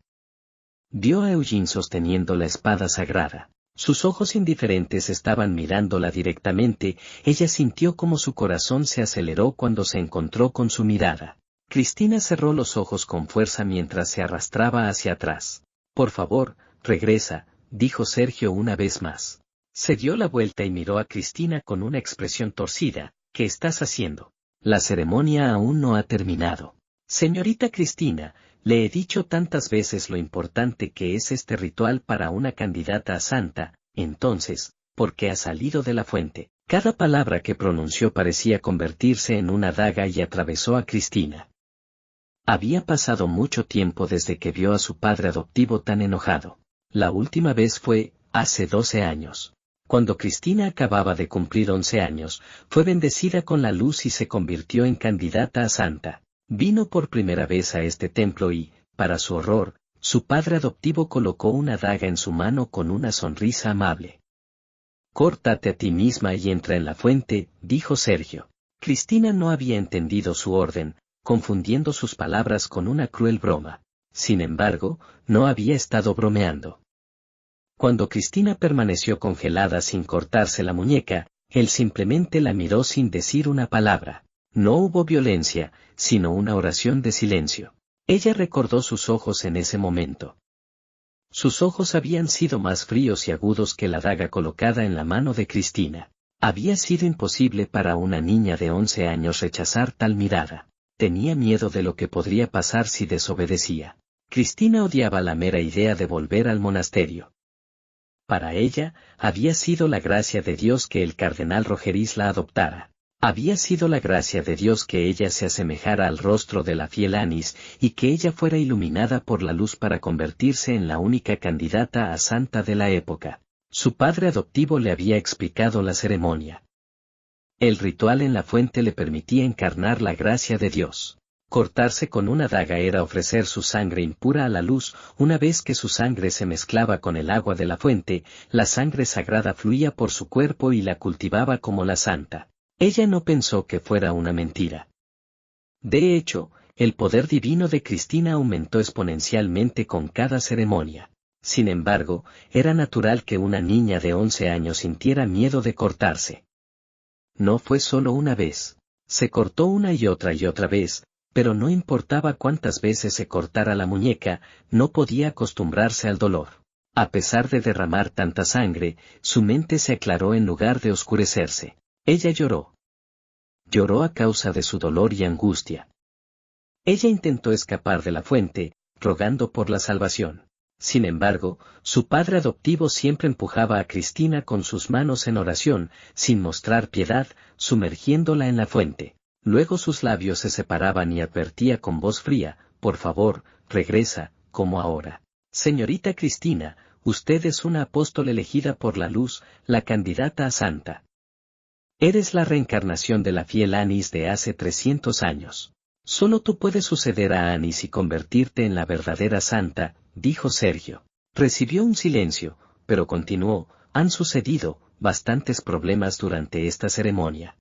Vio a Eugene sosteniendo la espada sagrada. Sus ojos indiferentes estaban mirándola directamente, ella sintió como su corazón se aceleró cuando se encontró con su mirada. Cristina cerró los ojos con fuerza mientras se arrastraba hacia atrás. Por favor, regresa, dijo Sergio una vez más. Se dio la vuelta y miró a Cristina con una expresión torcida. ¿Qué estás haciendo? La ceremonia aún no ha terminado. Señorita Cristina, le he dicho tantas veces lo importante que es este ritual para una candidata a santa, entonces, ¿por qué ha salido de la fuente? Cada palabra que pronunció parecía convertirse en una daga y atravesó a Cristina. Había pasado mucho tiempo desde que vio a su padre adoptivo tan enojado. La última vez fue, hace 12 años. Cuando Cristina acababa de cumplir 11 años, fue bendecida con la luz y se convirtió en candidata a santa. Vino por primera vez a este templo y, para su horror, su padre adoptivo colocó una daga en su mano con una sonrisa amable. «Córtate a ti misma y entra en la fuente», dijo Sergio. Cristina no había entendido su orden, confundiendo sus palabras con una cruel broma. Sin embargo, no había estado bromeando. Cuando Cristina permaneció congelada sin cortarse la muñeca, él simplemente la miró sin decir una palabra. No hubo violencia, sino una oración de silencio. Ella recordó sus ojos en ese momento. Sus ojos habían sido más fríos y agudos que la daga colocada en la mano de Cristina. Había sido imposible para una niña de 11 años rechazar tal mirada. Tenía miedo de lo que podría pasar si desobedecía. Cristina odiaba la mera idea de volver al monasterio. Para ella, había sido la gracia de Dios que el cardenal Rogeris la adoptara. Había sido la gracia de Dios que ella se asemejara al rostro de la fiel Anis y que ella fuera iluminada por la luz para convertirse en la única candidata a santa de la época. Su padre adoptivo le había explicado la ceremonia. El ritual en la fuente le permitía encarnar la gracia de Dios. Cortarse con una daga era ofrecer su sangre impura a la luz. Una vez que su sangre se mezclaba con el agua de la fuente, la sangre sagrada fluía por su cuerpo y la cultivaba como la santa. Ella no pensó que fuera una mentira. De hecho, el poder divino de Cristina aumentó exponencialmente con cada ceremonia. Sin embargo, era natural que una niña de 11 años sintiera miedo de cortarse. No fue solo una vez. Se cortó una y otra vez, pero no importaba cuántas veces se cortara la muñeca, no podía acostumbrarse al dolor. A pesar de derramar tanta sangre, su mente se aclaró en lugar de oscurecerse. Ella lloró. Lloró a causa de su dolor y angustia. Ella intentó escapar de la fuente, rogando por la salvación. Sin embargo, su padre adoptivo siempre empujaba a Cristina con sus manos en oración, sin mostrar piedad, sumergiéndola en la fuente. Luego sus labios se separaban y advertía con voz fría: «Por favor, regresa, como ahora. Señorita Cristina, usted es una apóstol elegida por la luz, la candidata a santa. Eres la reencarnación de la fiel Anis de hace 300 años. Solo tú puedes suceder a Anis y convertirte en la verdadera santa», dijo Sergio. Recibió un silencio, pero continuó: «Han sucedido bastantes problemas durante esta ceremonia.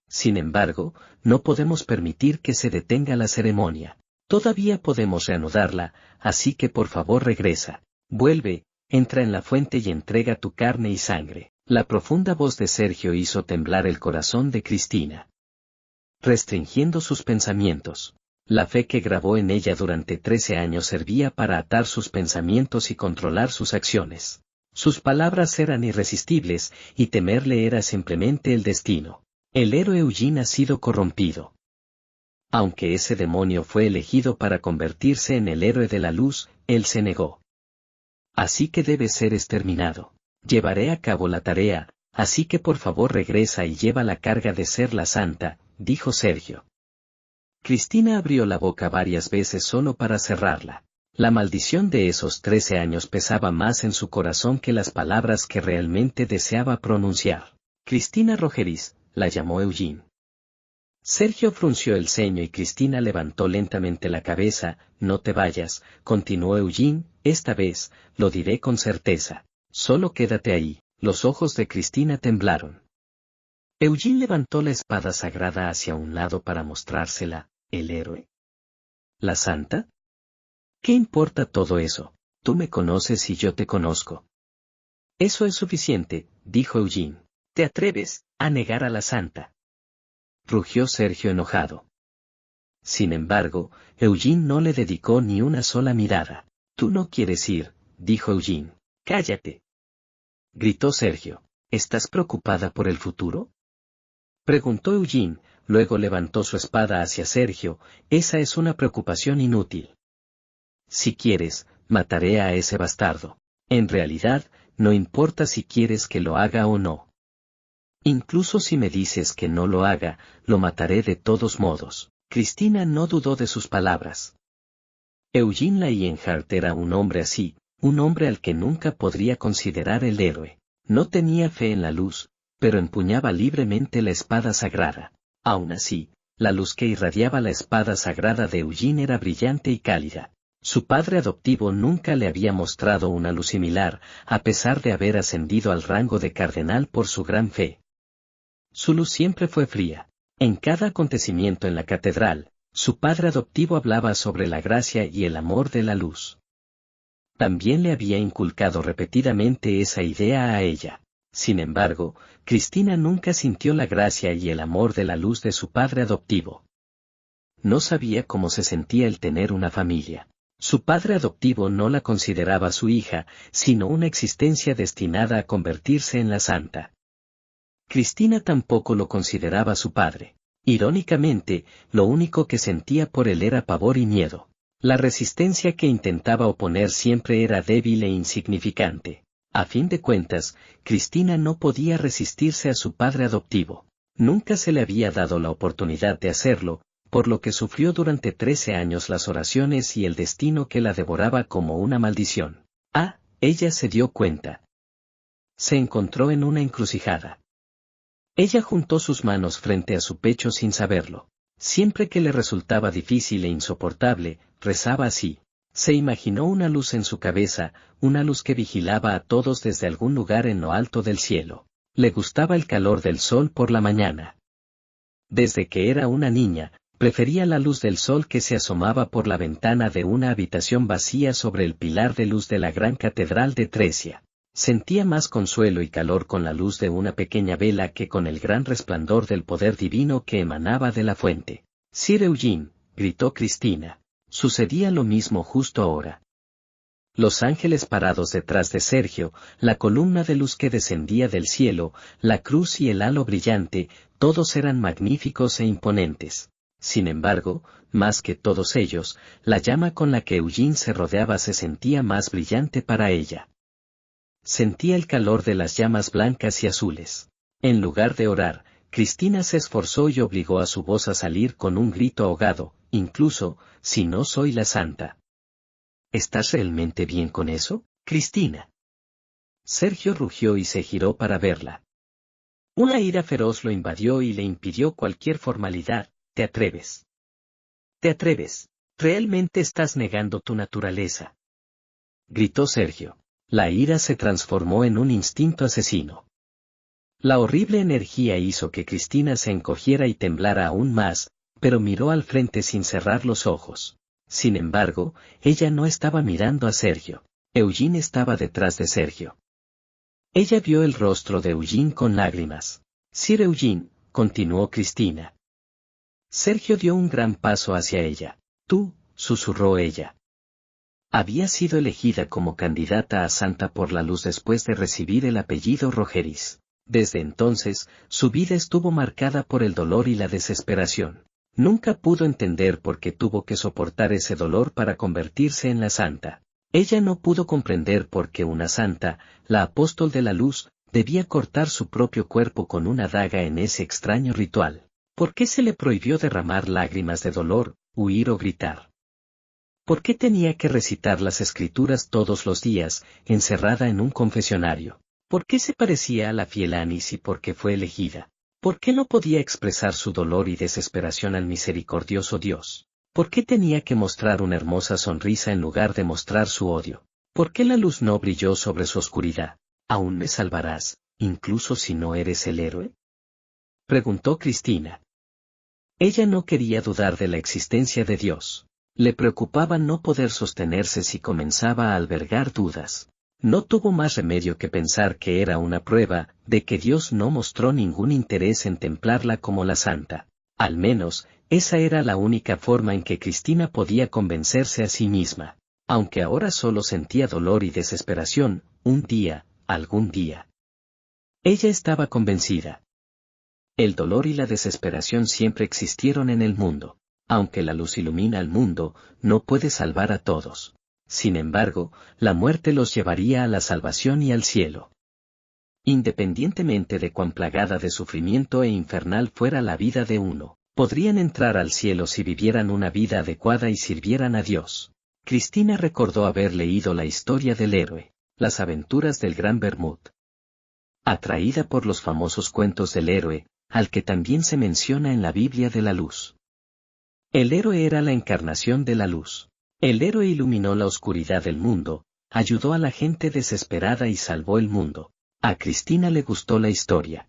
Sin embargo, no podemos permitir que se detenga la ceremonia. Todavía podemos reanudarla, así que por favor regresa. Vuelve, entra en la fuente y entrega tu carne y sangre». La profunda voz de Sergio hizo temblar el corazón de Cristina. Restringiendo sus pensamientos. La fe que grabó en ella durante 13 años servía para atar sus pensamientos y controlar sus acciones. Sus palabras eran irresistibles, y temerle era simplemente el destino. El héroe Eugene ha sido corrompido. Aunque ese demonio fue elegido para convertirse en el héroe de la luz, él se negó. Así que debe ser exterminado. Llevaré a cabo la tarea, así que por favor regresa y lleva la carga de ser la santa, dijo Sergio. Cristina abrió la boca varias veces solo para cerrarla. La maldición de esos 13 años pesaba más en su corazón que las palabras que realmente deseaba pronunciar. «Cristina Rogeris», la llamó Eugene. Sergio frunció el ceño y Cristina levantó lentamente la cabeza. «No te vayas», continuó Eugene, «esta vez, lo diré con certeza. Solo quédate ahí». Los ojos de Cristina temblaron. Eugene levantó la espada sagrada hacia un lado para mostrársela. ¿El héroe? ¿La santa? ¿Qué importa todo eso? Tú me conoces y yo te conozco. Eso es suficiente, dijo Eugene. ¿Te atreves a negar a la santa?, rugió Sergio enojado. Sin embargo, Eugene no le dedicó ni una sola mirada. Tú no quieres ir, dijo Eugene. Cállate, gritó Sergio. ¿Estás preocupada por el futuro?, preguntó Eugene, luego levantó su espada hacia Sergio. Esa es una preocupación inútil. Si quieres, mataré a ese bastardo. En realidad, no importa si quieres que lo haga o no. Incluso si me dices que no lo haga, lo mataré de todos modos. Cristina no dudó de sus palabras. Eugene Lionheart era un hombre así, un hombre al que nunca podría considerar el héroe. No tenía fe en la luz, pero empuñaba libremente la espada sagrada. Aún así, la luz que irradiaba la espada sagrada de Eugene era brillante y cálida. Su padre adoptivo nunca le había mostrado una luz similar, a pesar de haber ascendido al rango de cardenal por su gran fe. Su luz siempre fue fría. En cada acontecimiento en la catedral, su padre adoptivo hablaba sobre la gracia y el amor de la luz. También le había inculcado repetidamente esa idea a ella. Sin embargo, Cristina nunca sintió la gracia y el amor de la luz de su padre adoptivo. No sabía cómo se sentía el tener una familia. Su padre adoptivo no la consideraba su hija, sino una existencia destinada a convertirse en la santa. Cristina tampoco lo consideraba su padre. Irónicamente, lo único que sentía por él era pavor y miedo. La resistencia que intentaba oponer siempre era débil e insignificante. A fin de cuentas, Cristina no podía resistirse a su padre adoptivo. Nunca se le había dado la oportunidad de hacerlo, por lo que sufrió durante 13 años las oraciones y el destino que la devoraba como una maldición. Ella se dio cuenta. Se encontró en una encrucijada. Ella juntó sus manos frente a su pecho sin saberlo. Siempre que le resultaba difícil e insoportable, rezaba así. Se imaginó una luz en su cabeza, una luz que vigilaba a todos desde algún lugar en lo alto del cielo. Le gustaba el calor del sol por la mañana. Desde que era una niña, prefería la luz del sol que se asomaba por la ventana de una habitación vacía sobre el pilar de luz de la gran catedral de Trecia. Sentía más consuelo y calor con la luz de una pequeña vela que con el gran resplandor del poder divino que emanaba de la fuente. «Sir Eugene», gritó Cristina. Sucedía lo mismo justo ahora. Los ángeles parados detrás de Sergio, la columna de luz que descendía del cielo, la cruz y el halo brillante, todos eran magníficos e imponentes. Sin embargo, más que todos ellos, la llama con la que Eugene se rodeaba se sentía más brillante para ella. Sentía el calor de las llamas blancas y azules. En lugar de orar, Cristina se esforzó y obligó a su voz a salir con un grito ahogado, incluso, si no soy la santa. ¿Estás realmente bien con eso, Cristina? Sergio rugió y se giró para verla. Una ira feroz lo invadió y le impidió cualquier formalidad. ¿Te atreves? ¿Te atreves? ¿Realmente estás negando tu naturaleza?, gritó Sergio. La ira se transformó en un instinto asesino. La horrible energía hizo que Cristina se encogiera y temblara aún más, pero miró al frente sin cerrar los ojos. Sin embargo, ella no estaba mirando a Sergio. Eugene estaba detrás de Sergio. Ella vio el rostro de Eugene con lágrimas. «Sir Eugene», continuó Cristina. Sergio dio un gran paso hacia ella. «Tú», susurró ella. Había sido elegida como candidata a santa por la luz después de recibir el apellido Rogeris. Desde entonces, su vida estuvo marcada por el dolor y la desesperación. Nunca pudo entender por qué tuvo que soportar ese dolor para convertirse en la santa. Ella no pudo comprender por qué una santa, la apóstol de la luz, debía cortar su propio cuerpo con una daga en ese extraño ritual. ¿Por qué se le prohibió derramar lágrimas de dolor, huir o gritar? ¿Por qué tenía que recitar las escrituras todos los días, encerrada en un confesionario? ¿Por qué se parecía a la fiel Anis y por qué fue elegida? ¿Por qué no podía expresar su dolor y desesperación al misericordioso Dios? ¿Por qué tenía que mostrar una hermosa sonrisa en lugar de mostrar su odio? ¿Por qué la luz no brilló sobre su oscuridad? ¿Aún me salvarás, incluso si no eres el héroe?, preguntó Cristina. Ella no quería dudar de la existencia de Dios. Le preocupaba no poder sostenerse si comenzaba a albergar dudas. No tuvo más remedio que pensar que era una prueba de que Dios no mostró ningún interés en templarla como la santa. Al menos, esa era la única forma en que Cristina podía convencerse a sí misma. Aunque ahora solo sentía dolor y desesperación, un día, algún día. Ella estaba convencida. El dolor y la desesperación siempre existieron en el mundo. Aunque la luz ilumina al mundo, no puede salvar a todos. Sin embargo, la muerte los llevaría a la salvación y al cielo. Independientemente de cuán plagada de sufrimiento e infernal fuera la vida de uno, podrían entrar al cielo si vivieran una vida adecuada y sirvieran a Dios. Cristina recordó haber leído la historia del héroe, las aventuras del Gran Bermud. atraída por los famosos cuentos del héroe, al que también se menciona en la Biblia de la luz. El héroe era la encarnación de la luz. El héroe iluminó la oscuridad del mundo, ayudó a la gente desesperada y salvó el mundo. A Cristina le gustó la historia.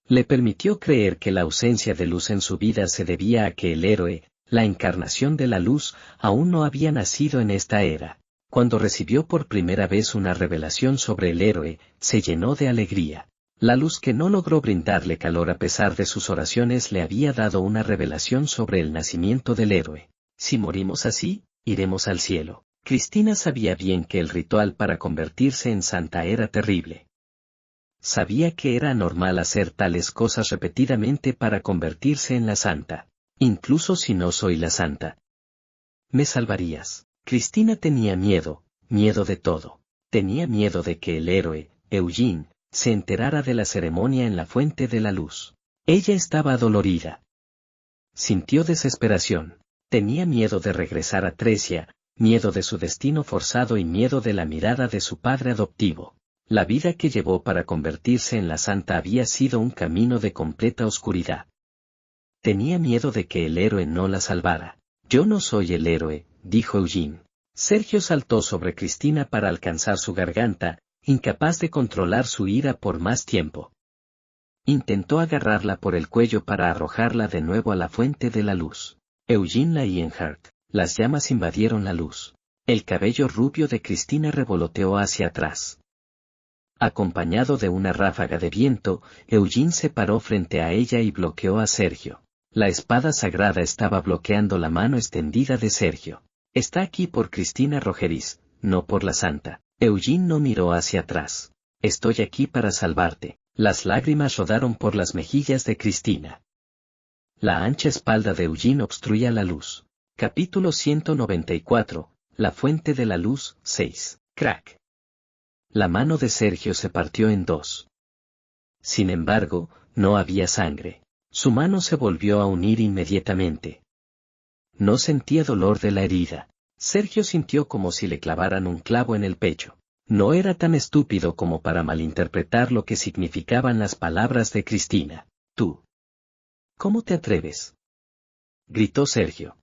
Le permitió creer que la ausencia de luz en su vida se debía a que el héroe, la encarnación de la luz, aún no había nacido en esta era. Cuando recibió por primera vez una revelación sobre el héroe, se llenó de alegría. La luz que no logró brindarle calor a pesar de sus oraciones le había dado una revelación sobre el nacimiento del héroe. Si morimos así, iremos al cielo. Cristina sabía bien que el ritual para convertirse en santa era terrible. Sabía que era anormal hacer tales cosas repetidamente para convertirse en la santa. Incluso si no soy la santa. ¿Me salvarías? Cristina tenía miedo de todo. Tenía miedo de que el héroe, Eugene, se enterara de la ceremonia en la fuente de la luz. Ella estaba adolorida. Sintió desesperación. Tenía miedo de regresar a Trecia, miedo de su destino forzado y miedo de la mirada de su padre adoptivo. La vida que llevó para convertirse en la santa había sido un camino de completa oscuridad. Tenía miedo de que el héroe no la salvara. Yo no soy el héroe, dijo Eugene. Sergio saltó sobre Cristina para alcanzar su garganta, incapaz de controlar su ira por más tiempo. Intentó agarrarla por el cuello para arrojarla de nuevo a la fuente de la luz. Eugene Lionheart. Las llamas invadieron la luz. El cabello rubio de Cristina revoloteó hacia atrás. Acompañado de una ráfaga de viento, Eugene se paró frente a ella y bloqueó a Sergio. La espada sagrada estaba bloqueando la mano extendida de Sergio. Está aquí por Cristina Rogeris, no por la santa. Eugene no miró hacia atrás. Estoy aquí para salvarte. Las lágrimas rodaron por las mejillas de Cristina. La ancha espalda de Eugene obstruía la luz. Capítulo 194. La fuente de la luz, 6. Crack. La mano de Sergio se partió en dos. Sin embargo, no había sangre. Su mano se volvió a unir inmediatamente. No sentía dolor de la herida. Sergio sintió como si le clavaran un clavo en el pecho. No era tan estúpido como para malinterpretar lo que significaban las palabras de Cristina. Tú. ¿Cómo te atreves? Gritó Sergio.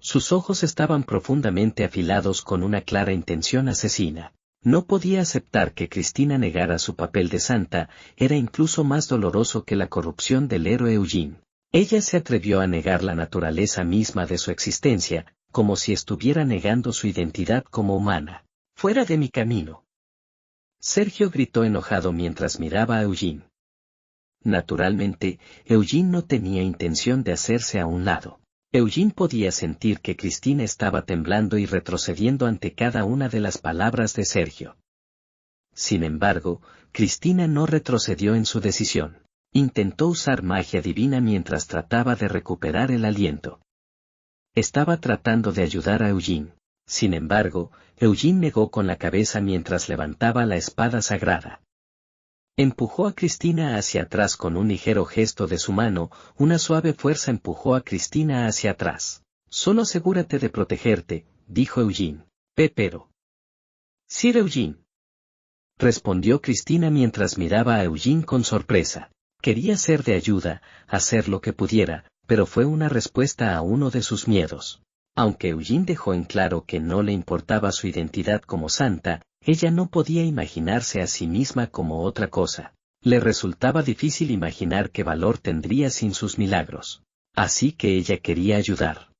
Sus ojos estaban profundamente afilados con una clara intención asesina. No podía aceptar que Cristina negara su papel de santa, era incluso más doloroso que la corrupción del héroe Eugene. Ella se atrevió a negar la naturaleza misma de su existencia, como si estuviera negando su identidad como humana. ¡Fuera de mi camino! Sergio gritó enojado mientras miraba a Eugene. Naturalmente, Eugene no tenía intención de hacerse a un lado. Eugene podía sentir que Cristina estaba temblando y retrocediendo ante cada una de las palabras de Sergio. Sin embargo, Cristina no retrocedió en su decisión. Intentó usar magia divina mientras trataba de recuperar el aliento. Estaba tratando de ayudar a Eugene. Sin embargo, Eugene negó con la cabeza mientras levantaba la espada sagrada. Empujó a Cristina hacia atrás con un ligero gesto de su mano, una suave fuerza empujó a Cristina hacia atrás. Solo asegúrate de protegerte, dijo Eugene. Pero. Sir Eugene. Respondió Cristina mientras miraba a Eugene con sorpresa. Quería ser de ayuda, hacer lo que pudiera, pero fue una respuesta a uno de sus miedos. Aunque Eugene dejó en claro que no le importaba su identidad como santa, ella no podía imaginarse a sí misma como otra cosa. Le resultaba difícil imaginar qué valor tendría sin sus milagros. Así que ella quería ayudar.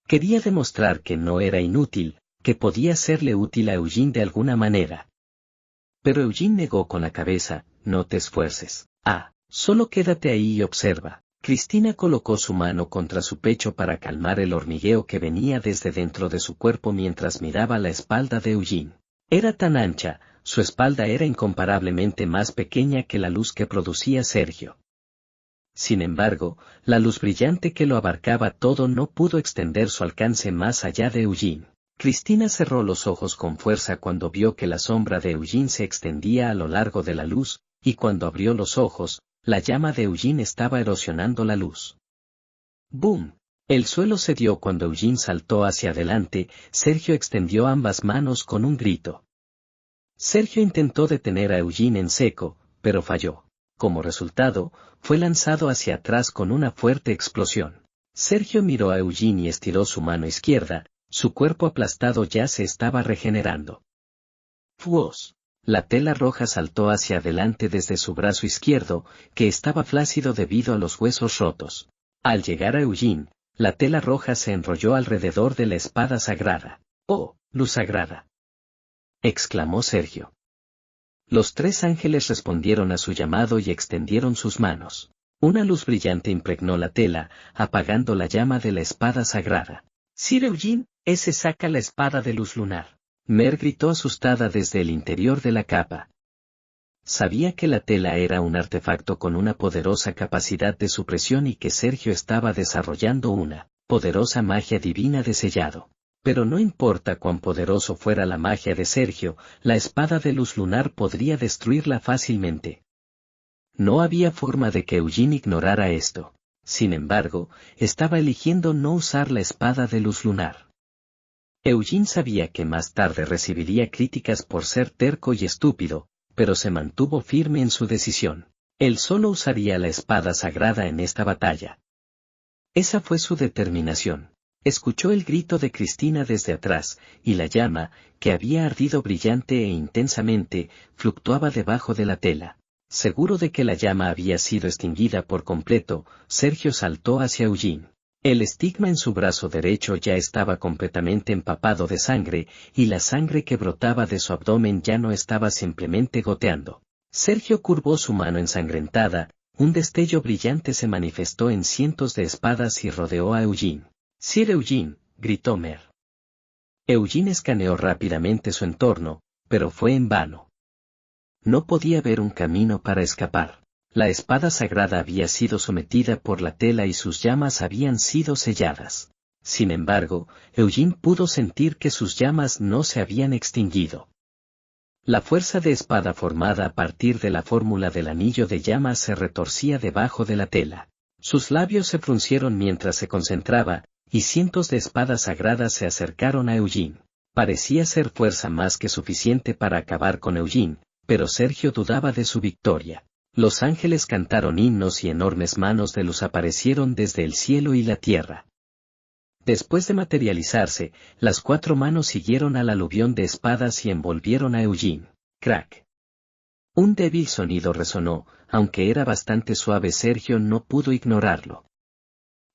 Quería demostrar que no era inútil, que podía serle útil a Eugene de alguna manera. Pero Eugene negó con la cabeza, no te esfuerces. Solo quédate ahí y observa. Cristina colocó su mano contra su pecho para calmar el hormigueo que venía desde dentro de su cuerpo mientras miraba la espalda de Eugene. Era tan ancha, su espalda era incomparablemente más pequeña que la luz que producía Sergio. Sin embargo, la luz brillante que lo abarcaba todo no pudo extender su alcance más allá de Eugene. Cristina cerró los ojos con fuerza cuando vio que la sombra de Eugene se extendía a lo largo de la luz, y cuando abrió los ojos, la llama de Eugene estaba erosionando la luz. ¡Boom! El suelo cedió cuando Eugene saltó hacia adelante, Sergio extendió ambas manos con un grito. Sergio intentó detener a Eugene en seco, pero falló. Como resultado, fue lanzado hacia atrás con una fuerte explosión. Sergio miró a Eugene y estiró su mano izquierda, su cuerpo aplastado ya se estaba regenerando. ¡Fuos! La tela roja saltó hacia adelante desde su brazo izquierdo, que estaba flácido debido a los huesos rotos. Al llegar a Eugene, la tela roja se enrolló alrededor de la espada sagrada. ¡Oh, luz sagrada!, exclamó Sergio. Los tres ángeles respondieron a su llamado y extendieron sus manos. Una luz brillante impregnó la tela, apagando la llama de la espada sagrada. «Sir Eugene, ese saca la espada de luz lunar», Mer gritó asustada desde el interior de la capa. Sabía que la tela era un artefacto con una poderosa capacidad de supresión y que Sergio estaba desarrollando una poderosa magia divina de sellado. Pero no importa cuán poderoso fuera la magia de Sergio, la espada de luz lunar podría destruirla fácilmente. No había forma de que Eugene ignorara esto. Sin embargo, estaba eligiendo no usar la espada de luz lunar. Eugene sabía que más tarde recibiría críticas por ser terco y estúpido, pero se mantuvo firme en su decisión. Él solo usaría la espada sagrada en esta batalla. Esa fue su determinación. Escuchó el grito de Cristina desde atrás, y la llama, que había ardido brillante e intensamente, fluctuaba debajo de la tela. Seguro de que la llama había sido extinguida por completo, Sergio saltó hacia Eugene. El estigma en su brazo derecho ya estaba completamente empapado de sangre, y la sangre que brotaba de su abdomen ya no estaba simplemente goteando. Sergio curvó su mano ensangrentada, un destello brillante se manifestó en cientos de espadas y rodeó a Eugene. «Sir Eugene», gritó Mer. Eugene escaneó rápidamente su entorno, pero fue en vano. No podía ver un camino para escapar. La espada sagrada había sido sometida por la tela y sus llamas habían sido selladas. Sin embargo, Eugene pudo sentir que sus llamas no se habían extinguido. La fuerza de espada formada a partir de la fórmula del anillo de llamas se retorcía debajo de la tela. Sus labios se fruncieron mientras se concentraba, y cientos de espadas sagradas se acercaron a Eugene. Parecía ser fuerza más que suficiente para acabar con Eugene, pero Sergio dudaba de su victoria. Los ángeles cantaron himnos y enormes manos de luz aparecieron desde el cielo y la tierra. Después de materializarse, las cuatro manos siguieron al aluvión de espadas y envolvieron a Eugene. Crack. Un débil sonido resonó, aunque era bastante suave. Sergio no pudo ignorarlo.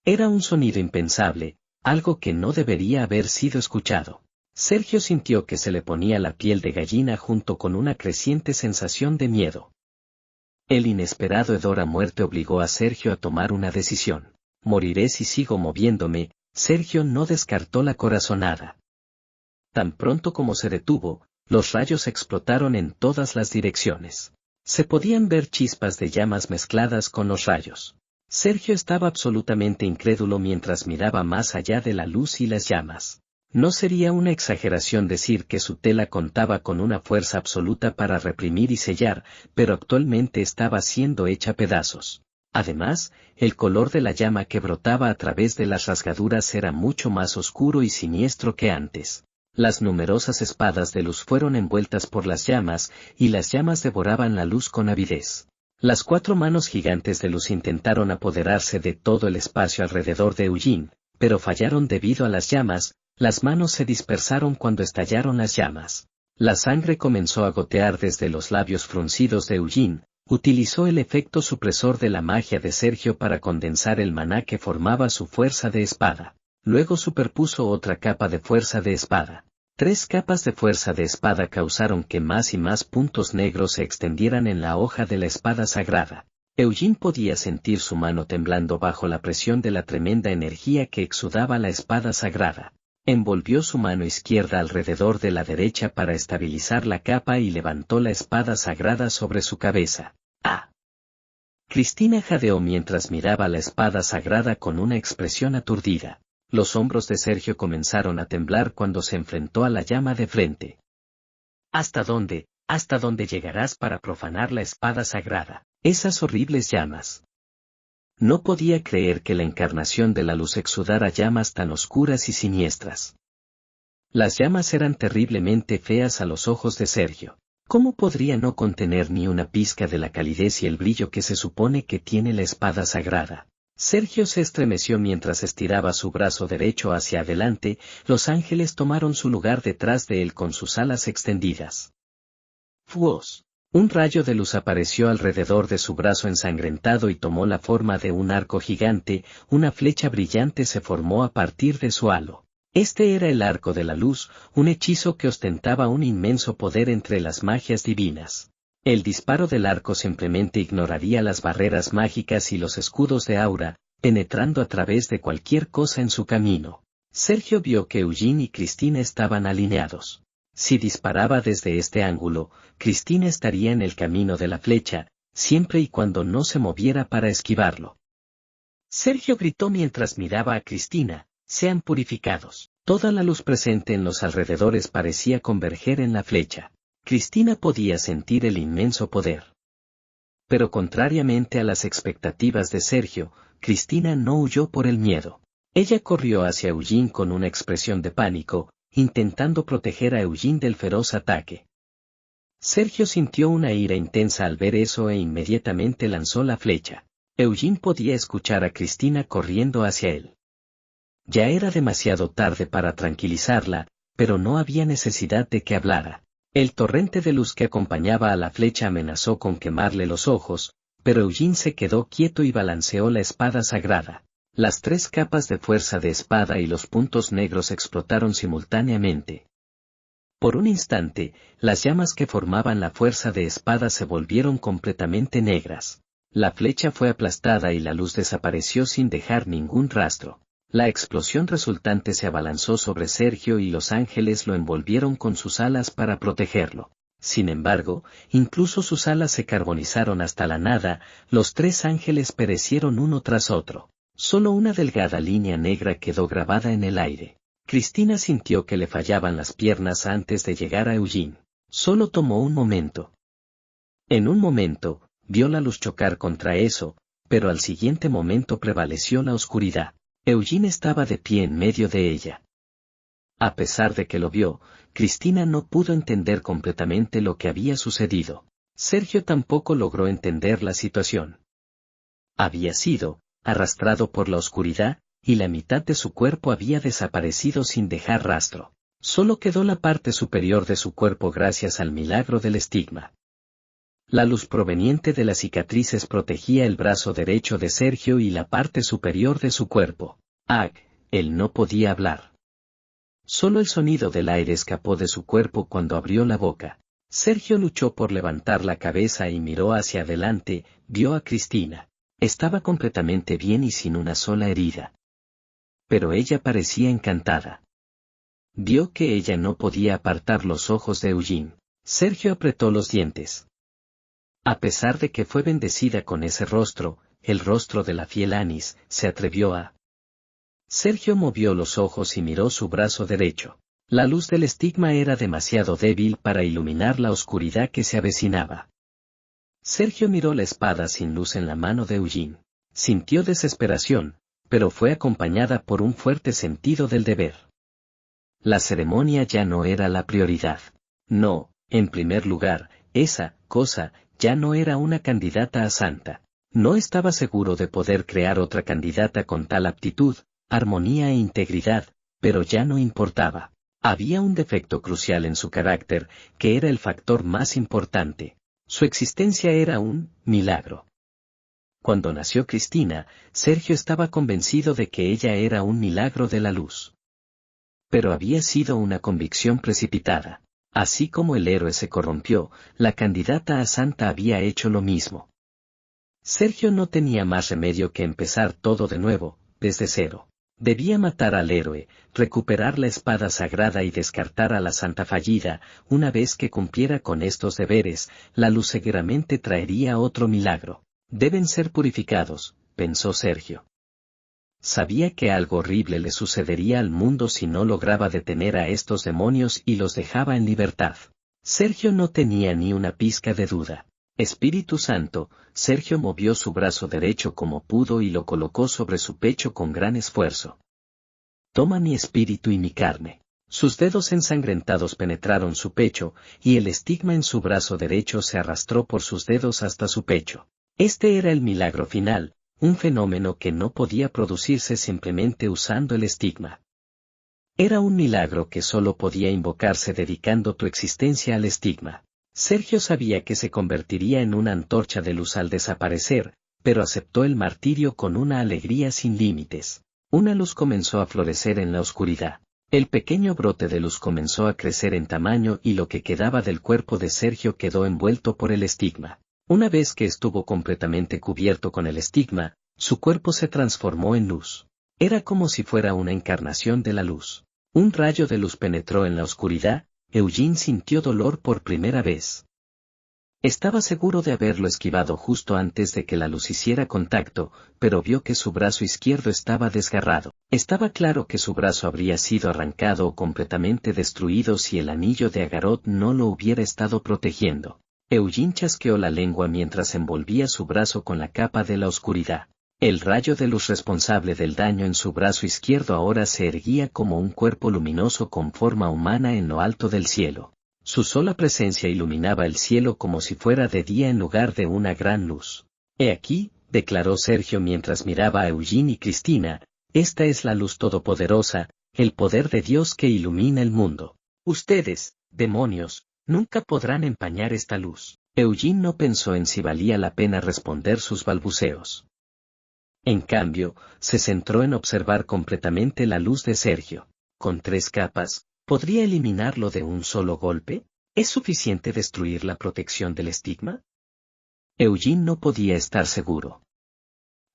Era un sonido impensable, algo que no debería haber sido escuchado. Sergio sintió que se le ponía la piel de gallina junto con una creciente sensación de miedo. El inesperado hedor a muerte obligó a Sergio a tomar una decisión. «Moriré si sigo moviéndome», Sergio no descartó la corazonada. Tan pronto como se detuvo, los rayos explotaron en todas las direcciones. Se podían ver chispas de llamas mezcladas con los rayos. Sergio estaba absolutamente incrédulo mientras miraba más allá de la luz y las llamas. No sería una exageración decir que su tela contaba con una fuerza absoluta para reprimir y sellar, pero actualmente estaba siendo hecha pedazos. Además, el color de la llama que brotaba a través de las rasgaduras era mucho más oscuro y siniestro que antes. Las numerosas espadas de luz fueron envueltas por las llamas, y las llamas devoraban la luz con avidez. Las cuatro manos gigantes de luz intentaron apoderarse de todo el espacio alrededor de Eugene, pero fallaron debido a las llamas. Las manos se dispersaron cuando estallaron las llamas. La sangre comenzó a gotear desde los labios fruncidos de Eugene. Utilizó el efecto supresor de la magia de Sergio para condensar el maná que formaba su fuerza de espada. Luego superpuso otra capa de fuerza de espada. 3 capas de fuerza de espada causaron que más y más puntos negros se extendieran en la hoja de la espada sagrada. Eugene podía sentir su mano temblando bajo la presión de la tremenda energía que exudaba la espada sagrada. Envolvió su mano izquierda alrededor de la derecha para estabilizar la capa y levantó la espada sagrada sobre su cabeza. ¡Ah! Cristina jadeó mientras miraba la espada sagrada con una expresión aturdida. Los hombros de Sergio comenzaron a temblar cuando se enfrentó a la llama de frente. ¿Hasta dónde llegarás para profanar la espada sagrada? Esas horribles llamas. No podía creer que la encarnación de la luz exudara llamas tan oscuras y siniestras. Las llamas eran terriblemente feas a los ojos de Sergio. ¿Cómo podría no contener ni una pizca de la calidez y el brillo que se supone que tiene la espada sagrada? Sergio se estremeció mientras estiraba su brazo derecho hacia adelante. Los ángeles tomaron su lugar detrás de él con sus alas extendidas. ¡Fuos! Un rayo de luz apareció alrededor de su brazo ensangrentado y tomó la forma de un arco gigante. Una flecha brillante se formó a partir de su halo. Este era el arco de la luz, un hechizo que ostentaba un inmenso poder entre las magias divinas. El disparo del arco simplemente ignoraría las barreras mágicas y los escudos de aura, penetrando a través de cualquier cosa en su camino. Sergio vio que Eugene y Cristina estaban alineados. Si disparaba desde este ángulo, Cristina estaría en el camino de la flecha, siempre y cuando no se moviera para esquivarlo. Sergio gritó mientras miraba a Cristina: «Sean purificados». Toda la luz presente en los alrededores parecía converger en la flecha. Cristina podía sentir el inmenso poder. Pero contrariamente a las expectativas de Sergio, Cristina no huyó por el miedo. Ella corrió hacia Eugene con una expresión de pánico, intentando proteger a Eugene del feroz ataque. Sergio sintió una ira intensa al ver eso e inmediatamente lanzó la flecha. Eugene podía escuchar a Cristina corriendo hacia él. Ya era demasiado tarde para tranquilizarla, pero no había necesidad de que hablara. El torrente de luz que acompañaba a la flecha amenazó con quemarle los ojos, pero Eugene se quedó quieto y balanceó la espada sagrada. Las 3 capas de fuerza de espada y los puntos negros explotaron simultáneamente. Por un instante, las llamas que formaban la fuerza de espada se volvieron completamente negras. La flecha fue aplastada y la luz desapareció sin dejar ningún rastro. La explosión resultante se abalanzó sobre Sergio y los ángeles lo envolvieron con sus alas para protegerlo. Sin embargo, incluso sus alas se carbonizaron hasta la nada. Los 3 ángeles perecieron uno tras otro. Solo una delgada línea negra quedó grabada en el aire. Cristina sintió que le fallaban las piernas antes de llegar a Eugene. Solo tomó un momento. En un momento, vio la luz chocar contra eso, pero al siguiente momento prevaleció la oscuridad. Eugene estaba de pie en medio de ella. A pesar de que lo vio, Cristina no pudo entender completamente lo que había sucedido. Sergio tampoco logró entender la situación. Había sido arrastrado por la oscuridad, y la mitad de su cuerpo había desaparecido sin dejar rastro. Solo quedó la parte superior de su cuerpo gracias al milagro del estigma. La luz proveniente de las cicatrices protegía el brazo derecho de Sergio y la parte superior de su cuerpo. Él no podía hablar. Solo el sonido del aire escapó de su cuerpo cuando abrió la boca. Sergio luchó por levantar la cabeza y miró hacia adelante. Vio a Cristina. Estaba completamente bien y sin una sola herida. Pero ella parecía encantada. Vio que ella no podía apartar los ojos de Eugene. Sergio apretó los dientes. A pesar de que fue bendecida con ese rostro, el rostro de la fiel Anis, se atrevió a... Sergio movió los ojos y miró su brazo derecho. La luz del estigma era demasiado débil para iluminar la oscuridad que se avecinaba. Sergio miró la espada sin luz en la mano de Eugene. Sintió desesperación, pero fue acompañada por un fuerte sentido del deber. La ceremonia ya no era la prioridad. No, en primer lugar, esa cosa ya no era una candidata a santa. No estaba seguro de poder crear otra candidata con tal aptitud, armonía e integridad, pero ya no importaba. Había un defecto crucial en su carácter, que era el factor más importante. Su existencia era un milagro. Cuando nació Cristina, Sergio estaba convencido de que ella era un milagro de la luz. Pero había sido una convicción precipitada. Así como el héroe se corrompió, la candidata a santa había hecho lo mismo. Sergio no tenía más remedio que empezar todo de nuevo, desde cero. Debía matar al héroe, recuperar la espada sagrada y descartar a la santa fallida. Una vez que cumpliera con estos deberes, la luz seguramente traería otro milagro. Deben ser purificados, pensó Sergio. Sabía que algo horrible le sucedería al mundo si no lograba detener a estos demonios y los dejaba en libertad. Sergio no tenía ni una pizca de duda. Espíritu Santo, Sergio movió su brazo derecho como pudo y lo colocó sobre su pecho con gran esfuerzo. Toma mi espíritu y mi carne. Sus dedos ensangrentados penetraron su pecho, y el estigma en su brazo derecho se arrastró por sus dedos hasta su pecho. Este era el milagro final, un fenómeno que no podía producirse simplemente usando el estigma. Era un milagro que solo podía invocarse dedicando tu existencia al estigma. Sergio sabía que se convertiría en una antorcha de luz al desaparecer, pero aceptó el martirio con una alegría sin límites. Una luz comenzó a florecer en la oscuridad. El pequeño brote de luz comenzó a crecer en tamaño y lo que quedaba del cuerpo de Sergio quedó envuelto por el estigma. Una vez que estuvo completamente cubierto con el estigma, su cuerpo se transformó en luz. Era como si fuera una encarnación de la luz. Un rayo de luz penetró en la oscuridad. Eugene sintió dolor por primera vez. Estaba seguro de haberlo esquivado justo antes de que la luz hiciera contacto, pero vio que su brazo izquierdo estaba desgarrado. Estaba claro que su brazo habría sido arrancado o completamente destruido si el anillo de Agarot no lo hubiera estado protegiendo. Eugene chasqueó la lengua mientras envolvía su brazo con la capa de la oscuridad. El rayo de luz responsable del daño en su brazo izquierdo ahora se erguía como un cuerpo luminoso con forma humana en lo alto del cielo. Su sola presencia iluminaba el cielo como si fuera de día en lugar de una gran luz. «He aquí», declaró Sergio mientras miraba a Eugene y Cristina, «esta es la luz todopoderosa, el poder de Dios que ilumina el mundo. Ustedes, demonios, nunca podrán empañar esta luz». Eugene no pensó en si valía la pena responder sus balbuceos. En cambio, se centró en observar completamente la luz de Sergio. Con 3 capas, ¿podría eliminarlo de un solo golpe? ¿Es suficiente destruir la protección del estigma? Eugene no podía estar seguro.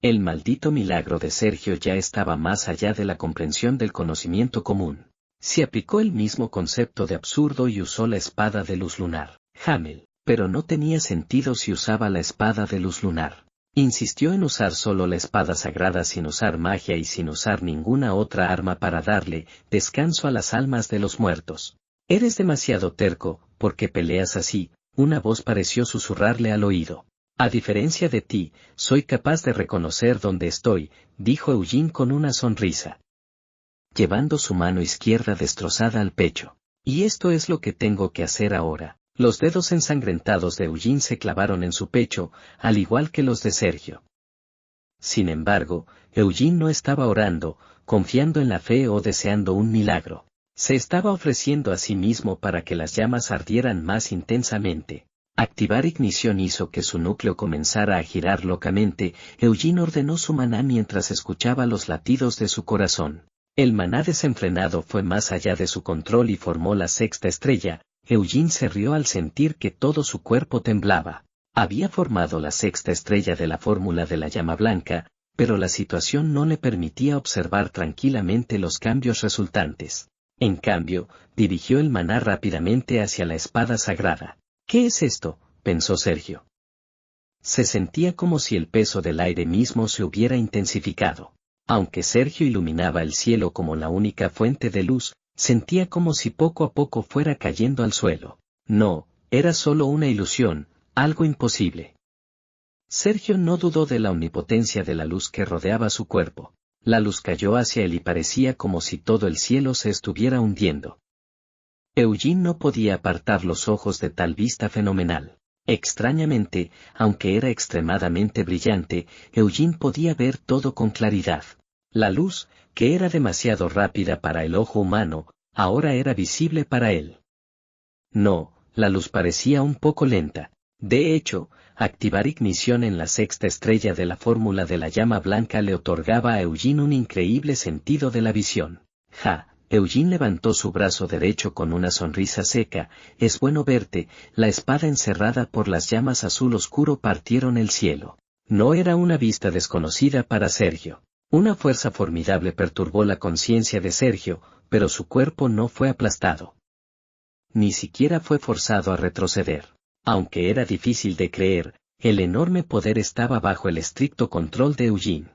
El maldito milagro de Sergio ya estaba más allá de la comprensión del conocimiento común. Se aplicó el mismo concepto de absurdo y usó la espada de luz lunar. Hamel, pero no tenía sentido si usaba la espada de luz lunar. Insistió en usar solo la espada sagrada sin usar magia y sin usar ninguna otra arma para darle descanso a las almas de los muertos. «Eres demasiado terco, ¿por qué peleas así?», una voz pareció susurrarle al oído. «A diferencia de ti, soy capaz de reconocer dónde estoy», dijo Eugene con una sonrisa, llevando su mano izquierda destrozada al pecho. «Y esto es lo que tengo que hacer ahora». Los dedos ensangrentados de Eugene se clavaron en su pecho, al igual que los de Sergio. Sin embargo, Eugene no estaba orando, confiando en la fe o deseando un milagro. Se estaba ofreciendo a sí mismo para que las llamas ardieran más intensamente. Activar ignición hizo que su núcleo comenzara a girar locamente. Eugene ordenó su maná mientras escuchaba los latidos de su corazón. El maná desenfrenado fue más allá de su control y formó la 6ª estrella. Eugene se rió al sentir que todo su cuerpo temblaba. Había formado la 6ª estrella de la fórmula de la llama blanca, pero la situación no le permitía observar tranquilamente los cambios resultantes. En cambio, dirigió el maná rápidamente hacia la espada sagrada. «¿Qué es esto?», pensó Sergio. Se sentía como si el peso del aire mismo se hubiera intensificado. Aunque Sergio iluminaba el cielo como la única fuente de luz, sentía como si poco a poco fuera cayendo al suelo. No, era solo una ilusión, algo imposible. Sergio no dudó de la omnipotencia de la luz que rodeaba su cuerpo. La luz cayó hacia él y parecía como si todo el cielo se estuviera hundiendo. Eugene no podía apartar los ojos de tal vista fenomenal. Extrañamente, aunque era extremadamente brillante, Eugene podía ver todo con claridad. La luz, que era demasiado rápida para el ojo humano, ahora era visible para él. No, la luz parecía un poco lenta. De hecho, activar ignición en la 6ª estrella de la fórmula de la llama blanca le otorgaba a Eugene un increíble sentido de la visión. Eugene levantó su brazo derecho con una sonrisa seca. «Es bueno verte». La espada encerrada por las llamas azul oscuro partieron el cielo. No era una vista desconocida para Sergio. Una fuerza formidable perturbó la conciencia de Sergio, pero su cuerpo no fue aplastado. Ni siquiera fue forzado a retroceder. Aunque era difícil de creer, el enorme poder estaba bajo el estricto control de Eugene.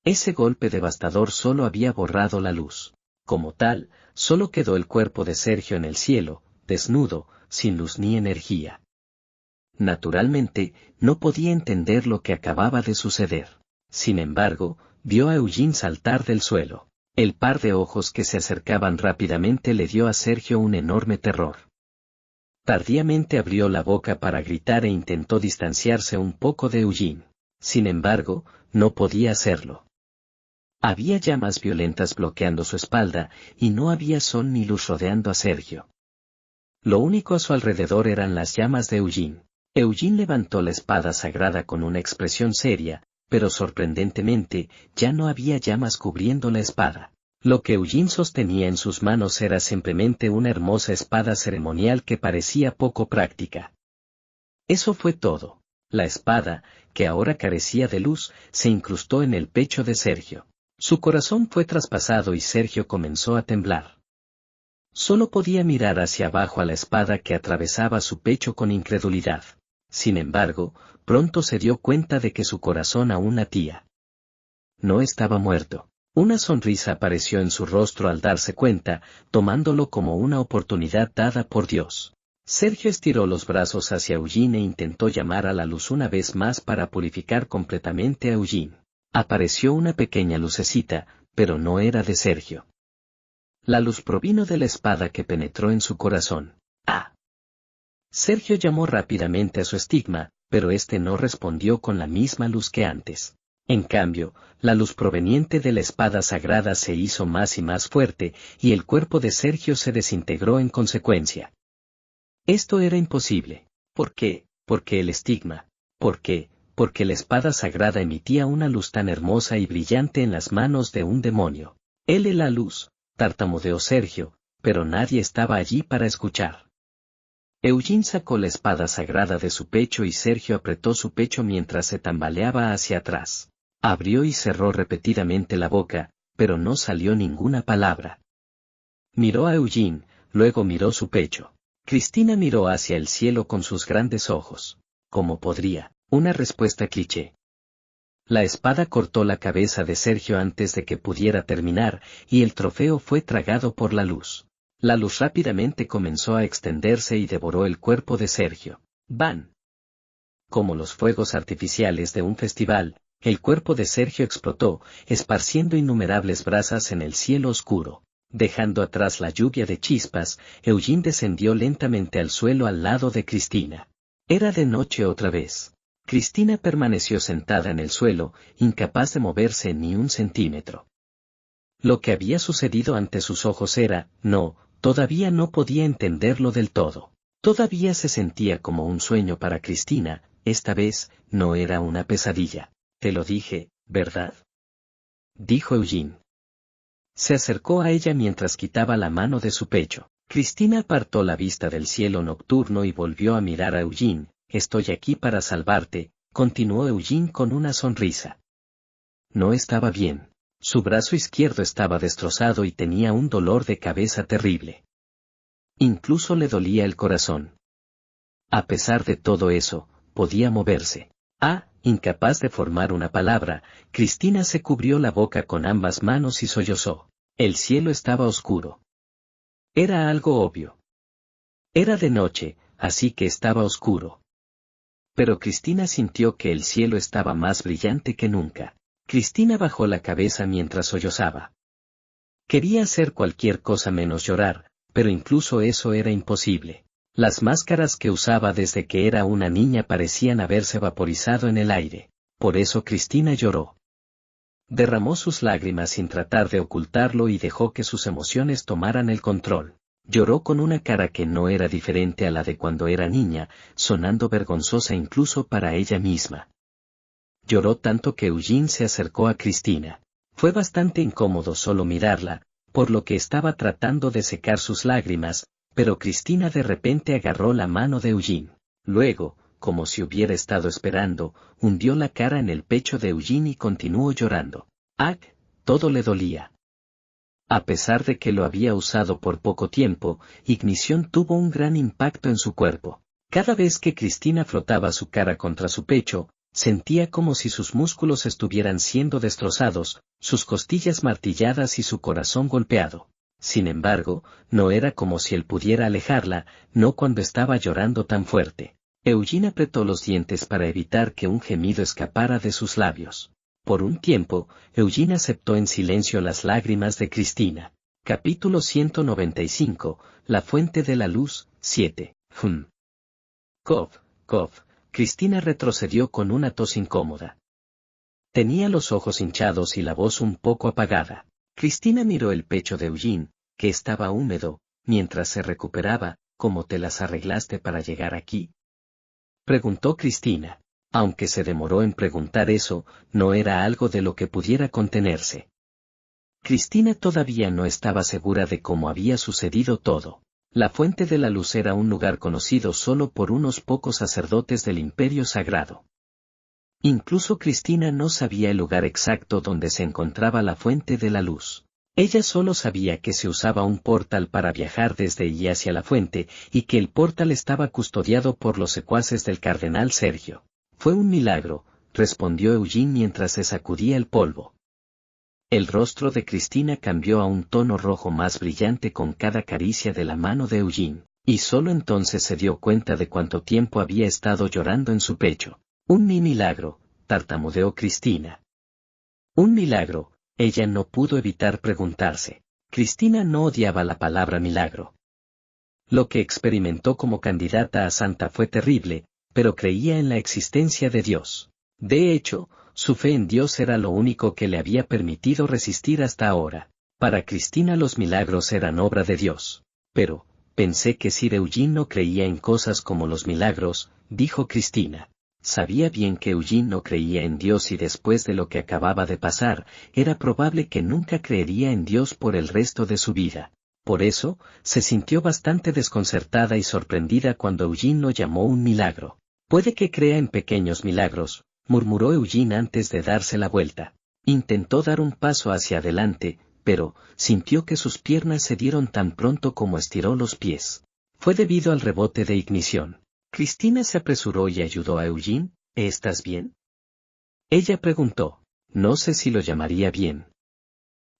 Ese golpe devastador solo había borrado la luz. Como tal, solo quedó el cuerpo de Sergio en el cielo, desnudo, sin luz ni energía. Naturalmente, no podía entender lo que acababa de suceder. Sin embargo, vio a Eugene saltar del suelo. El par de ojos que se acercaban rápidamente le dio a Sergio un enorme terror. Tardíamente abrió la boca para gritar e intentó distanciarse un poco de Eugene. Sin embargo, no podía hacerlo. Había llamas violentas bloqueando su espalda, y no había sol ni luz rodeando a Sergio. Lo único a su alrededor eran las llamas de Eugene. Eugene levantó la espada sagrada con una expresión seria, pero sorprendentemente, ya no había llamas cubriendo la espada. Lo que Eugene sostenía en sus manos era simplemente una hermosa espada ceremonial que parecía poco práctica. Eso fue todo. La espada, que ahora carecía de luz, se incrustó en el pecho de Sergio. Su corazón fue traspasado y Sergio comenzó a temblar. Solo podía mirar hacia abajo a la espada que atravesaba su pecho con incredulidad. Sin embargo, pronto se dio cuenta de que su corazón aún latía. No estaba muerto. Una sonrisa apareció en su rostro al darse cuenta, tomándolo como una oportunidad dada por Dios. Sergio estiró los brazos hacia Eugene e intentó llamar a la luz una vez más para purificar completamente a Eugene. Apareció una pequeña lucecita, pero no era de Sergio. La luz provino de la espada que penetró en su corazón. ¡Ah! Sergio llamó rápidamente a su estigma, pero este no respondió con la misma luz que antes. En cambio, la luz proveniente de la espada sagrada se hizo más y más fuerte, y el cuerpo de Sergio se desintegró en consecuencia. Esto era imposible. ¿Por qué? Porque el estigma. ¿Por qué? Porque la espada sagrada emitía una luz tan hermosa y brillante en las manos de un demonio. Él es la luz, tartamudeó Sergio, pero nadie estaba allí para escuchar. Eugene sacó la espada sagrada de su pecho y Sergio apretó su pecho mientras se tambaleaba hacia atrás. Abrió y cerró repetidamente la boca, pero no salió ninguna palabra. Miró a Eugene, luego miró su pecho. Cristina miró hacia el cielo con sus grandes ojos. ¿Cómo podría? Una respuesta cliché. La espada cortó la cabeza de Sergio antes de que pudiera terminar, y el trofeo fue tragado por la luz. La luz rápidamente comenzó a extenderse y devoró el cuerpo de Sergio. ¡Van! Como los fuegos artificiales de un festival, el cuerpo de Sergio explotó, esparciendo innumerables brasas en el cielo oscuro. Dejando atrás la lluvia de chispas, Eugene descendió lentamente al suelo al lado de Cristina. Era de noche otra vez. Cristina permaneció sentada en el suelo, incapaz de moverse ni un centímetro. Lo que había sucedido ante sus ojos todavía no podía entenderlo del todo. Todavía se sentía como un sueño para Cristina, esta vez, no era una pesadilla. Te lo dije, ¿verdad? Dijo Eugene. Se acercó a ella mientras quitaba la mano de su pecho. Cristina apartó la vista del cielo nocturno y volvió a mirar a Eugene. Estoy aquí para salvarte, continuó Eugene con una sonrisa. No estaba bien. Su brazo izquierdo estaba destrozado y tenía un dolor de cabeza terrible. Incluso le dolía el corazón. A pesar de todo eso, podía moverse. Incapaz de formar una palabra, Cristina se cubrió la boca con ambas manos y sollozó. El cielo estaba oscuro. Era algo obvio. Era de noche, así que estaba oscuro. Pero Cristina sintió que el cielo estaba más brillante que nunca. Cristina bajó la cabeza mientras sollozaba. Quería hacer cualquier cosa menos llorar, pero incluso eso era imposible. Las máscaras que usaba desde que era una niña parecían haberse vaporizado en el aire. Por eso Cristina lloró. Derramó sus lágrimas sin tratar de ocultarlo y dejó que sus emociones tomaran el control. Lloró con una cara que no era diferente a la de cuando era niña, sonando vergonzosa incluso para ella misma. Lloró tanto que Eugene se acercó a Cristina. Fue bastante incómodo solo mirarla, por lo que estaba tratando de secar sus lágrimas, pero Cristina de repente agarró la mano de Eugene. Luego, como si hubiera estado esperando, hundió la cara en el pecho de Eugene y continuó llorando. Todo le dolía. A pesar de que lo había usado por poco tiempo, Ignición tuvo un gran impacto en su cuerpo. Cada vez que Cristina frotaba su cara contra su pecho, sentía como si sus músculos estuvieran siendo destrozados, sus costillas martilladas y su corazón golpeado. Sin embargo, no era como si él pudiera alejarla, no cuando estaba llorando tan fuerte. Eugene apretó los dientes para evitar que un gemido escapara de sus labios. Por un tiempo, Eugene aceptó en silencio las lágrimas de Cristina. Capítulo 195, La fuente de la luz, 7. Cough, cough. Cristina retrocedió con una tos incómoda. Tenía los ojos hinchados y la voz un poco apagada. Cristina miró el pecho de Eugene, que estaba húmedo, mientras se recuperaba. ¿Cómo te las arreglaste para llegar aquí?, preguntó Cristina. Aunque se demoró en preguntar eso, no era algo de lo que pudiera contenerse. Cristina todavía no estaba segura de cómo había sucedido todo. La fuente de la luz era un lugar conocido solo por unos pocos sacerdotes del Imperio Sagrado. Incluso Cristina no sabía el lugar exacto donde se encontraba la fuente de la luz. Ella solo sabía que se usaba un portal para viajar desde y hacia la fuente, y que el portal estaba custodiado por los secuaces del cardenal Sergio. Fue un milagro, respondió Eugene mientras se sacudía el polvo. El rostro de Cristina cambió a un tono rojo más brillante con cada caricia de la mano de Eugene, y solo entonces se dio cuenta de cuánto tiempo había estado llorando en su pecho. Un milagro, tartamudeó Cristina. Un milagro, ella no pudo evitar preguntarse. Cristina no odiaba la palabra milagro. Lo que experimentó como candidata a santa fue terrible, pero creía en la existencia de Dios. De hecho, su fe en Dios era lo único que le había permitido resistir hasta ahora. Para Cristina los milagros eran obra de Dios. Pero, pensé que Sir Eugene no creía en cosas como los milagros, dijo Cristina. Sabía bien que Eugene no creía en Dios y después de lo que acababa de pasar, era probable que nunca creería en Dios por el resto de su vida. Por eso, se sintió bastante desconcertada y sorprendida cuando Eugene lo llamó un milagro. Puede que crea en pequeños milagros, murmuró Eugene antes de darse la vuelta. Intentó dar un paso hacia adelante, pero sintió que sus piernas se dieron tan pronto como estiró los pies. Fue debido al rebote de ignición. Cristina se apresuró y ayudó a Eugene. ¿Estás bien?, ella preguntó. No sé si lo llamaría bien.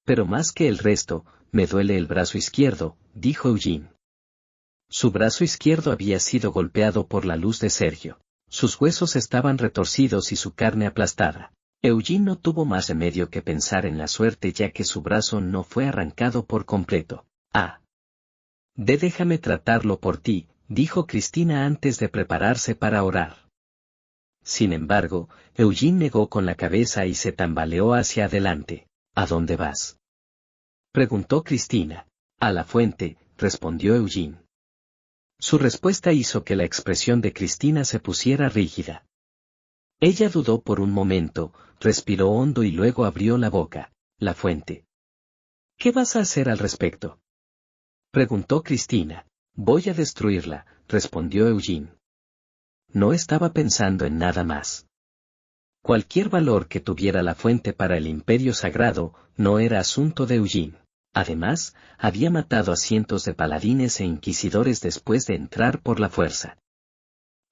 Pero más que el resto, me duele el brazo izquierdo, dijo Eugene. Su brazo izquierdo había sido golpeado por la luz de Sergio. Sus huesos estaban retorcidos y su carne aplastada. Eugene no tuvo más remedio que pensar en la suerte ya que su brazo no fue arrancado por completo. Déjame tratarlo por ti, dijo Cristina antes de prepararse para orar. Sin embargo, Eugene negó con la cabeza y se tambaleó hacia adelante. ¿A dónde vas?, preguntó Cristina. A la fuente, respondió Eugene. Su respuesta hizo que la expresión de Cristina se pusiera rígida. Ella dudó por un momento, respiró hondo y luego abrió la boca. La fuente. ¿Qué vas a hacer al respecto?, preguntó Cristina. Voy a destruirla, respondió Eugene. No estaba pensando en nada más. Cualquier valor que tuviera la fuente para el Imperio Sagrado, no era asunto de Eugene. Además, había matado a cientos de paladines e inquisidores después de entrar por la fuerza.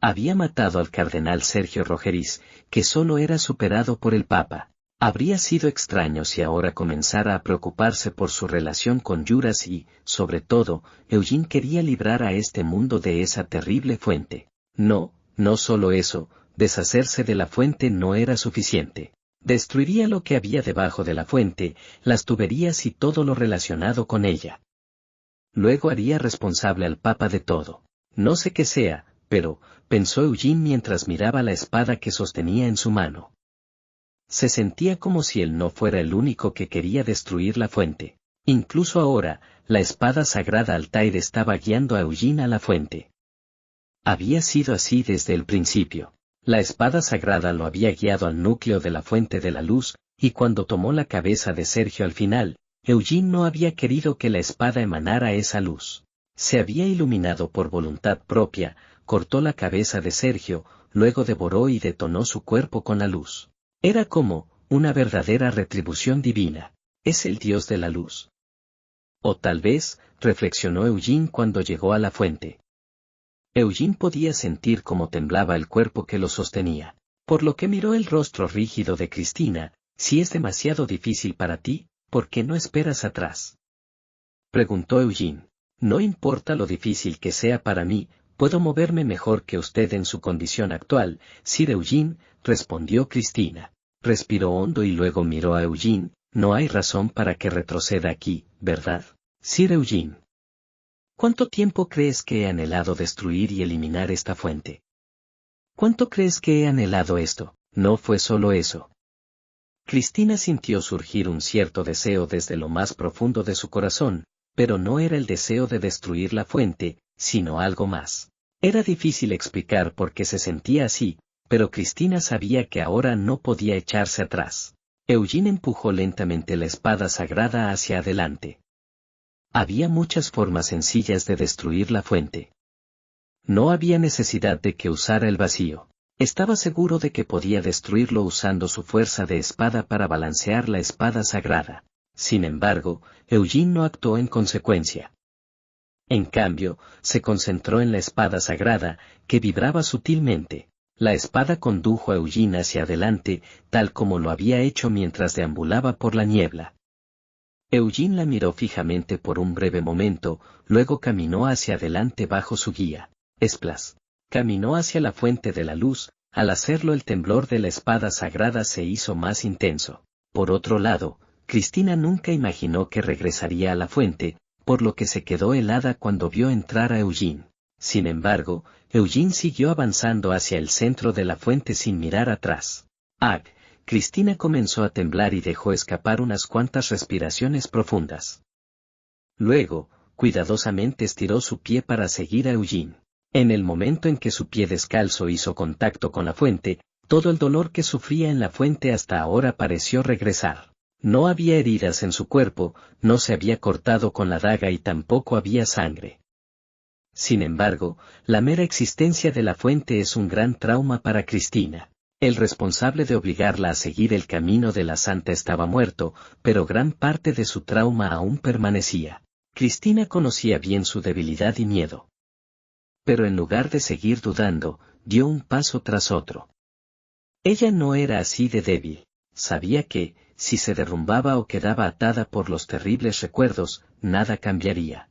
Había matado al cardenal Sergio Rogeris, que solo era superado por el Papa. Habría sido extraño si ahora comenzara a preocuparse por su relación con Juras y, sobre todo, Eugene quería librar a este mundo de esa terrible fuente. No solo eso, deshacerse de la fuente no era suficiente. Destruiría lo que había debajo de la fuente, las tuberías y todo lo relacionado con ella. Luego haría responsable al Papa de todo. No sé qué sea, pero, pensó Eugene mientras miraba la espada que sostenía en su mano. Se sentía como si él no fuera el único que quería destruir la fuente. Incluso ahora, la espada sagrada Altair estaba guiando a Eugene a la fuente. Había sido así desde el principio. La espada sagrada lo había guiado al núcleo de la fuente de la luz, y cuando tomó la cabeza de Sergio al final, Eugene no había querido que la espada emanara esa luz. Se había iluminado por voluntad propia, cortó la cabeza de Sergio, luego devoró y detonó su cuerpo con la luz. Era como una verdadera retribución divina. ¿Es el Dios de la luz? O tal vez, reflexionó Eugene cuando llegó a la fuente. Eugene podía sentir cómo temblaba el cuerpo que lo sostenía, por lo que miró el rostro rígido de Cristina. Si es demasiado difícil para ti, ¿por qué no esperas atrás?, preguntó Eugene. No importa lo difícil que sea para mí, puedo moverme mejor que usted en su condición actual, Sir Eugene, respondió Cristina. Respiró hondo y luego miró a Eugene. No hay razón para que retroceda aquí, ¿verdad, Sir Eugene? ¿Cuánto tiempo crees que he anhelado destruir y eliminar esta fuente? ¿Cuánto crees que he anhelado esto? No fue solo eso. Cristina sintió surgir un cierto deseo desde lo más profundo de su corazón, pero no era el deseo de destruir la fuente, sino algo más. Era difícil explicar por qué se sentía así, pero Cristina sabía que ahora no podía echarse atrás. Eugene empujó lentamente la espada sagrada hacia adelante. Había muchas formas sencillas de destruir la fuente. No había necesidad de que usara el vacío. Estaba seguro de que podía destruirlo usando su fuerza de espada para balancear la espada sagrada. Sin embargo, Eugene no actuó en consecuencia. En cambio, se concentró en la espada sagrada, que vibraba sutilmente. La espada condujo a Eugene hacia adelante, tal como lo había hecho mientras deambulaba por la niebla. Eugene la miró fijamente por un breve momento, luego caminó hacia adelante bajo su guía. Esplas. Caminó hacia la fuente de la luz. Al hacerlo el temblor de la espada sagrada se hizo más intenso. Por otro lado, Cristina nunca imaginó que regresaría a la fuente, por lo que se quedó helada cuando vio entrar a Eugene. Sin embargo, Eugene siguió avanzando hacia el centro de la fuente sin mirar atrás. Cristina comenzó a temblar y dejó escapar unas cuantas respiraciones profundas. Luego, cuidadosamente estiró su pie para seguir a Eugene. En el momento en que su pie descalzo hizo contacto con la fuente, todo el dolor que sufría en la fuente hasta ahora pareció regresar. No había heridas en su cuerpo, no se había cortado con la daga y tampoco había sangre. Sin embargo, la mera existencia de la fuente es un gran trauma para Cristina. El responsable de obligarla a seguir el camino de la santa estaba muerto, pero gran parte de su trauma aún permanecía. Cristina conocía bien su debilidad y miedo. Pero en lugar de seguir dudando, dio un paso tras otro. Ella no era así de débil. Sabía que, si se derrumbaba o quedaba atada por los terribles recuerdos, nada cambiaría.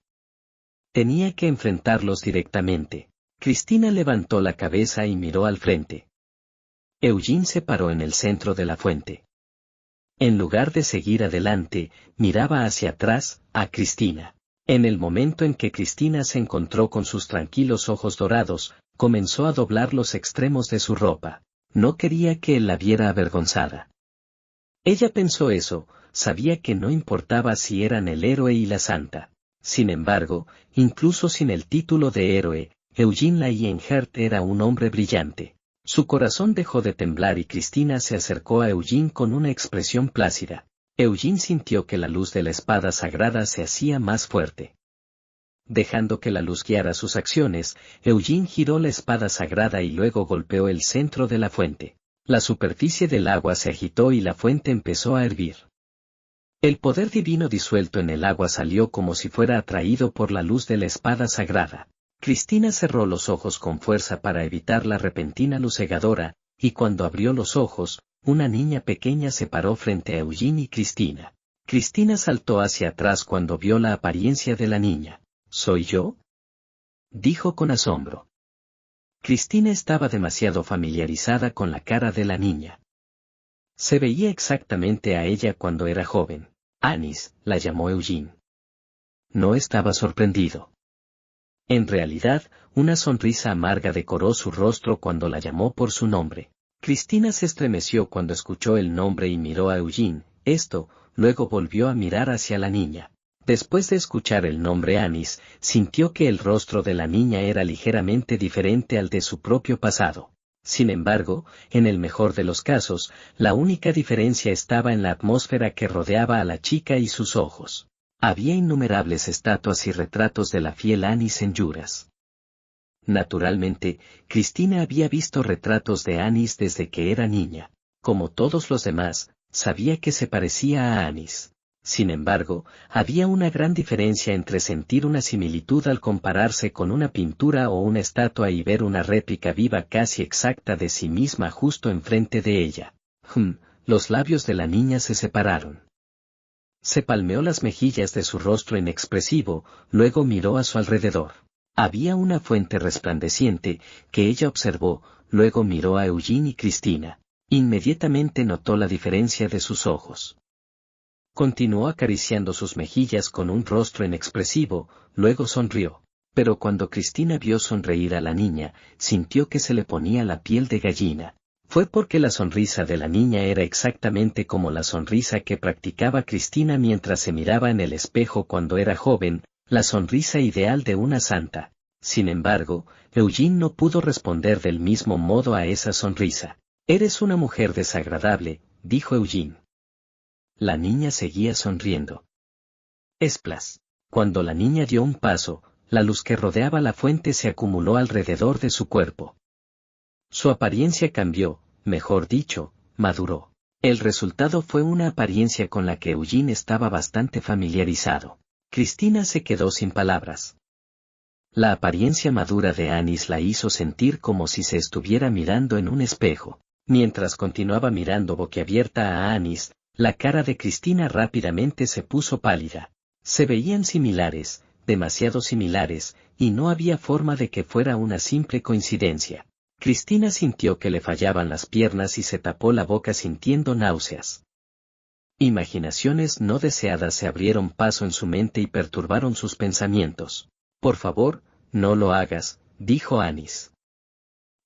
Tenía que enfrentarlos directamente. Cristina levantó la cabeza y miró al frente. Eugene se paró en el centro de la fuente. En lugar de seguir adelante, miraba hacia atrás, a Cristina. En el momento en que Cristina se encontró con sus tranquilos ojos dorados, comenzó a doblar los extremos de su ropa. No quería que él la viera avergonzada. Ella pensó eso, sabía que no importaba si eran el héroe y la santa. Sin embargo, incluso sin el título de héroe, Eugene Lionheart era un hombre brillante. Su corazón dejó de temblar y Cristina se acercó a Eugene con una expresión plácida. Eugene sintió que la luz de la espada sagrada se hacía más fuerte. Dejando que la luz guiara sus acciones, Eugene giró la espada sagrada y luego golpeó el centro de la fuente. La superficie del agua se agitó y la fuente empezó a hervir. El poder divino disuelto en el agua salió como si fuera atraído por la luz de la espada sagrada. Cristina cerró los ojos con fuerza para evitar la repentina luz cegadora, y cuando abrió los ojos, una niña pequeña se paró frente a Eugene y Cristina. Cristina saltó hacia atrás cuando vio la apariencia de la niña. ¿Soy yo?, dijo con asombro. Cristina estaba demasiado familiarizada con la cara de la niña. Se veía exactamente a ella cuando era joven. Anis, la llamó Eugene. No estaba sorprendido. En realidad, una sonrisa amarga decoró su rostro cuando la llamó por su nombre. Cristina se estremeció cuando escuchó el nombre y miró a Eugene. Luego volvió a mirar hacia la niña. Después de escuchar el nombre Anis, sintió que el rostro de la niña era ligeramente diferente al de su propio pasado. Sin embargo, en el mejor de los casos, la única diferencia estaba en la atmósfera que rodeaba a la chica y sus ojos. Había innumerables estatuas y retratos de la fiel Anis en Juras. Naturalmente, Cristina había visto retratos de Anis desde que era niña. Como todos los demás, sabía que se parecía a Anis. Sin embargo, había una gran diferencia entre sentir una similitud al compararse con una pintura o una estatua y ver una réplica viva casi exacta de sí misma justo enfrente de ella. Los labios de la niña se separaron. Se palmeó las mejillas de su rostro inexpresivo, luego miró a su alrededor. Había una fuente resplandeciente, que ella observó, luego miró a Eugene y Cristina. Inmediatamente notó la diferencia de sus ojos. Continuó acariciando sus mejillas con un rostro inexpresivo, luego sonrió. Pero cuando Cristina vio sonreír a la niña, sintió que se le ponía la piel de gallina. Fue porque la sonrisa de la niña era exactamente como la sonrisa que practicaba Cristina mientras se miraba en el espejo cuando era joven, la sonrisa ideal de una santa. Sin embargo, Eugene no pudo responder del mismo modo a esa sonrisa. «Eres una mujer desagradable», dijo Eugene. La niña seguía sonriendo. Esplas. Cuando la niña dio un paso, la luz que rodeaba la fuente se acumuló alrededor de su cuerpo. Su apariencia cambió, mejor dicho, maduró. El resultado fue una apariencia con la que Eugene estaba bastante familiarizado. Cristina se quedó sin palabras. La apariencia madura de Anis la hizo sentir como si se estuviera mirando en un espejo. Mientras continuaba mirando boquiabierta a Anis, la cara de Cristina rápidamente se puso pálida. Se veían similares, demasiado similares, y no había forma de que fuera una simple coincidencia. Cristina sintió que le fallaban las piernas y se tapó la boca sintiendo náuseas. Imaginaciones no deseadas se abrieron paso en su mente y perturbaron sus pensamientos. «Por favor, no lo hagas», dijo Anis.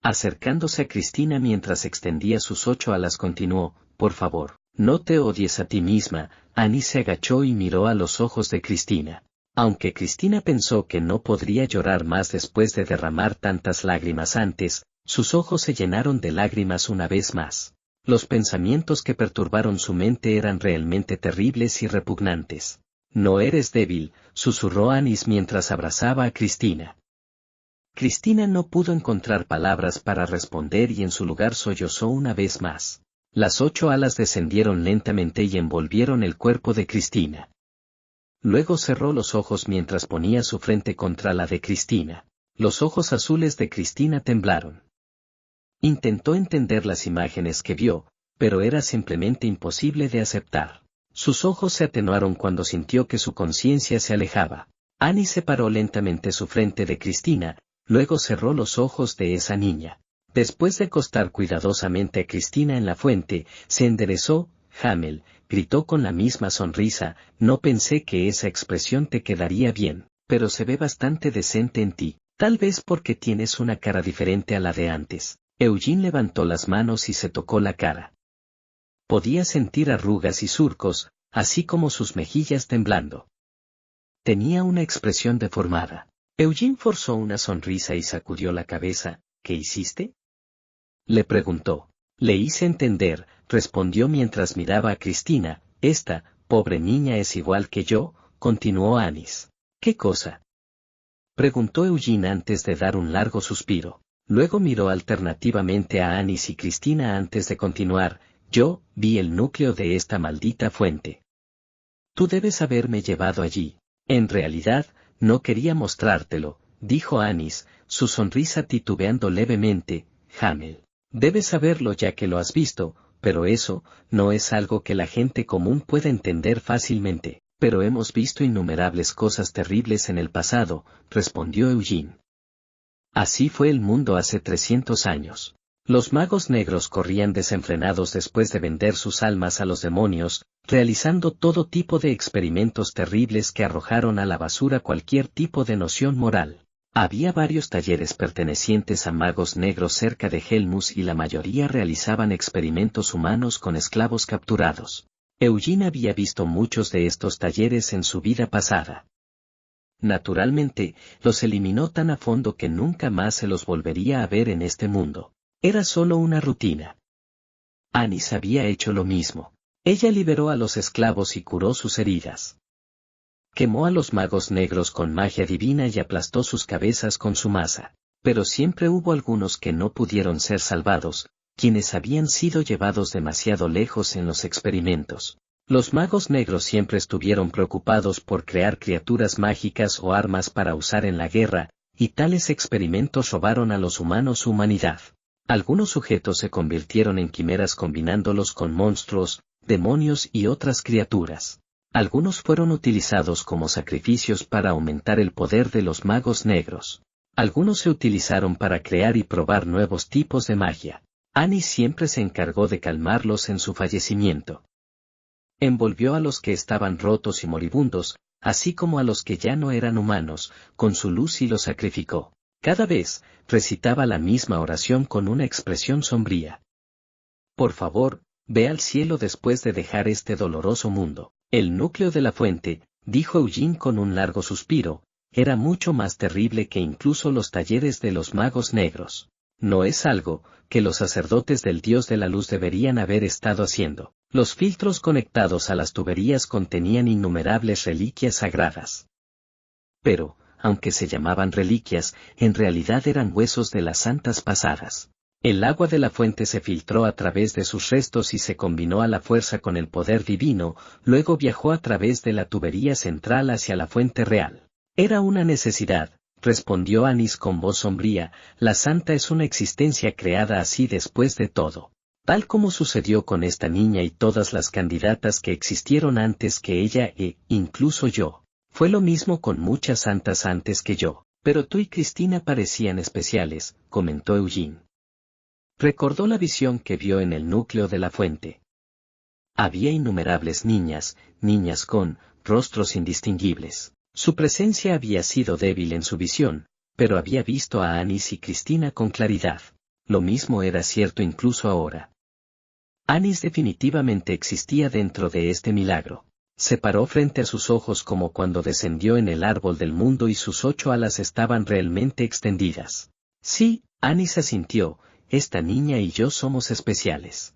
Acercándose a Cristina mientras extendía sus 8 alas continuó, «Por favor, no te odies a ti misma». Anis se agachó y miró a los ojos de Cristina. Aunque Cristina pensó que no podría llorar más después de derramar tantas lágrimas antes, sus ojos se llenaron de lágrimas una vez más. Los pensamientos que perturbaron su mente eran realmente terribles y repugnantes. «No eres débil», susurró Anis mientras abrazaba a Cristina. Cristina no pudo encontrar palabras para responder y en su lugar sollozó una vez más. Las 8 alas descendieron lentamente y envolvieron el cuerpo de Cristina. Luego cerró los ojos mientras ponía su frente contra la de Cristina. Los ojos azules de Cristina temblaron. Intentó entender las imágenes que vio, pero era simplemente imposible de aceptar. Sus ojos se atenuaron cuando sintió que su conciencia se alejaba. Anis separó lentamente su frente de Cristina, luego cerró los ojos de esa niña. Después de acostar cuidadosamente a Cristina en la fuente, se enderezó. «Hamel», gritó con la misma sonrisa, «no pensé que esa expresión te quedaría bien, pero se ve bastante decente en ti, tal vez porque tienes una cara diferente a la de antes». Eugene levantó las manos y se tocó la cara. Podía sentir arrugas y surcos, así como sus mejillas temblando. Tenía una expresión deformada. Eugene forzó una sonrisa y sacudió la cabeza. «¿Qué hiciste?», le preguntó. «Le hice entender», respondió mientras miraba a Cristina. «Esta pobre niña es igual que yo», continuó Anis. «¿Qué cosa?», preguntó Eugene antes de dar un largo suspiro. Luego miró alternativamente a Anis y Cristina antes de continuar. «Yo vi el núcleo de esta maldita fuente. Tú debes haberme llevado allí. En realidad, no quería mostrártelo», dijo Anis, su sonrisa titubeando levemente. «Hamel, debes saberlo ya que lo has visto, pero eso no es algo que la gente común pueda entender fácilmente». «Pero hemos visto innumerables cosas terribles en el pasado», respondió Eugene. «Así fue el mundo hace 300 años. Los magos negros corrían desenfrenados después de vender sus almas a los demonios, realizando todo tipo de experimentos terribles que arrojaron a la basura cualquier tipo de noción moral. Había varios talleres pertenecientes a magos negros cerca de Helmus y la mayoría realizaban experimentos humanos con esclavos capturados. Eugene había visto muchos de estos talleres en su vida pasada. Naturalmente, los eliminó tan a fondo que nunca más se los volvería a ver en este mundo. Era solo una rutina. Anis había hecho lo mismo. Ella liberó a los esclavos y curó sus heridas. Quemó a los magos negros con magia divina y aplastó sus cabezas con su masa. Pero siempre hubo algunos que no pudieron ser salvados, quienes habían sido llevados demasiado lejos en los experimentos. Los magos negros siempre estuvieron preocupados por crear criaturas mágicas o armas para usar en la guerra, y tales experimentos robaron a los humanos su humanidad. Algunos sujetos se convirtieron en quimeras combinándolos con monstruos, demonios y otras criaturas. Algunos fueron utilizados como sacrificios para aumentar el poder de los magos negros. Algunos se utilizaron para crear y probar nuevos tipos de magia. Anis siempre se encargó de calmarlos en su fallecimiento. Envolvió a los que estaban rotos y moribundos, así como a los que ya no eran humanos, con su luz y los sacrificó. Cada vez, recitaba la misma oración con una expresión sombría. Por favor, ve al cielo después de dejar este doloroso mundo. El núcleo de la fuente, dijo Eugene con un largo suspiro, era mucho más terrible que incluso los talleres de los magos negros. No es algo que los sacerdotes del Dios de la Luz deberían haber estado haciendo. Los filtros conectados a las tuberías contenían innumerables reliquias sagradas. Pero, aunque se llamaban reliquias, en realidad eran huesos de las santas pasadas. El agua de la fuente se filtró a través de sus restos y se combinó a la fuerza con el poder divino, luego viajó a través de la tubería central hacia la fuente real. Era una necesidad, respondió Anis con voz sombría, la santa es una existencia creada así después de todo. Tal como sucedió con esta niña y todas las candidatas que existieron antes que ella e, incluso yo. Fue lo mismo con muchas santas antes que yo, pero tú y Cristina parecían especiales, comentó Eugene. Recordó la visión que vio en el núcleo de la fuente. Había innumerables niñas con rostros indistinguibles. Su presencia había sido débil en su visión, pero había visto a Anis y Cristina con claridad. Lo mismo era cierto incluso ahora. Anis definitivamente existía dentro de este milagro. Se paró frente a sus ojos como cuando descendió en el árbol del mundo y sus 8 alas estaban realmente extendidas. Sí, Anis asintió, esta niña y yo somos especiales.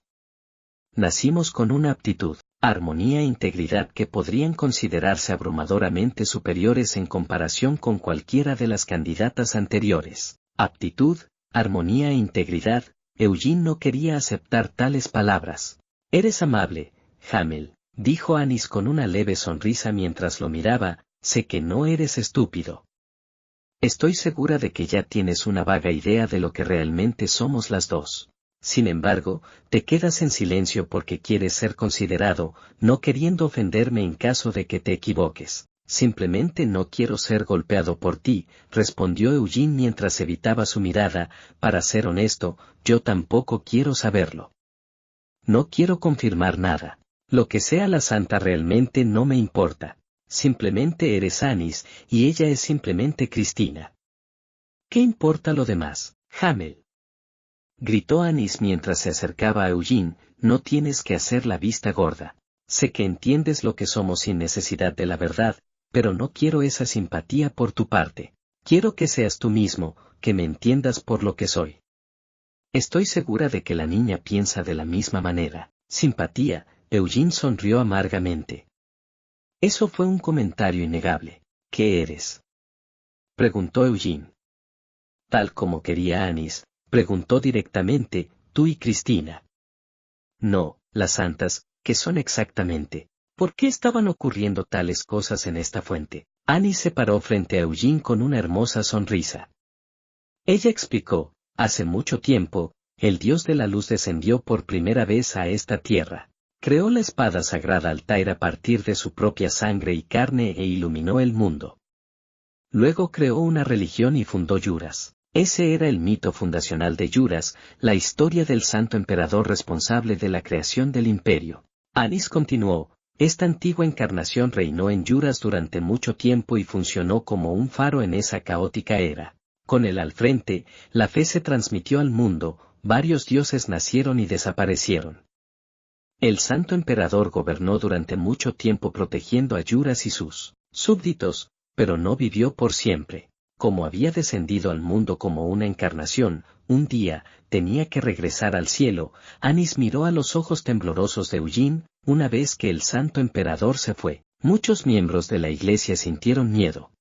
Nacimos con una aptitud, armonía e integridad que podrían considerarse abrumadoramente superiores en comparación con cualquiera de las candidatas anteriores. Aptitud, armonía e integridad, Eugene no quería aceptar tales palabras. Eres amable, Hamel, dijo Anis con una leve sonrisa mientras lo miraba, sé que no eres estúpido. Estoy segura de que ya tienes una vaga idea de lo que realmente somos las dos. Sin embargo, te quedas en silencio porque quieres ser considerado, no queriendo ofenderme en caso de que te equivoques. Simplemente no quiero ser golpeado por ti, respondió Eugene mientras evitaba su mirada, para ser honesto, yo tampoco quiero saberlo. No quiero confirmar nada. Lo que sea la santa realmente no me importa. Simplemente eres Anis, y ella es simplemente Cristina. ¿Qué importa lo demás, Hamel? Gritó Anis mientras se acercaba a Eugene, no tienes que hacer la vista gorda. Sé que entiendes lo que somos sin necesidad de la verdad, pero no quiero esa simpatía por tu parte. Quiero que seas tú mismo, que me entiendas por lo que soy. Estoy segura de que la niña piensa de la misma manera. Simpatía, Eugene sonrió amargamente. Eso fue un comentario innegable. ¿Qué eres? Preguntó Eugene. Tal como quería Anis, preguntó directamente, tú y Cristina. No, las santas, ¿qué son exactamente? ¿Por qué estaban ocurriendo tales cosas en esta fuente? Anis se paró frente a Eugene con una hermosa sonrisa. Ella explicó, hace mucho tiempo, el Dios de la Luz descendió por primera vez a esta tierra. Creó la espada sagrada Altair a partir de su propia sangre y carne e iluminó el mundo. Luego creó una religión y fundó Yuras. Ese era el mito fundacional de Yuras, la historia del santo emperador responsable de la creación del imperio. Anis continuó, esta antigua encarnación reinó en Yuras durante mucho tiempo y funcionó como un faro en esa caótica era. Con él al frente, la fe se transmitió al mundo, varios dioses nacieron y desaparecieron. El santo emperador gobernó durante mucho tiempo protegiendo a Yuras y sus súbditos, pero no vivió por siempre. Como había descendido al mundo como una encarnación, un día, tenía que regresar al cielo. Anis miró a los ojos temblorosos de Eugene, una vez que el santo emperador se fue. Muchos miembros de la iglesia sintieron miedo.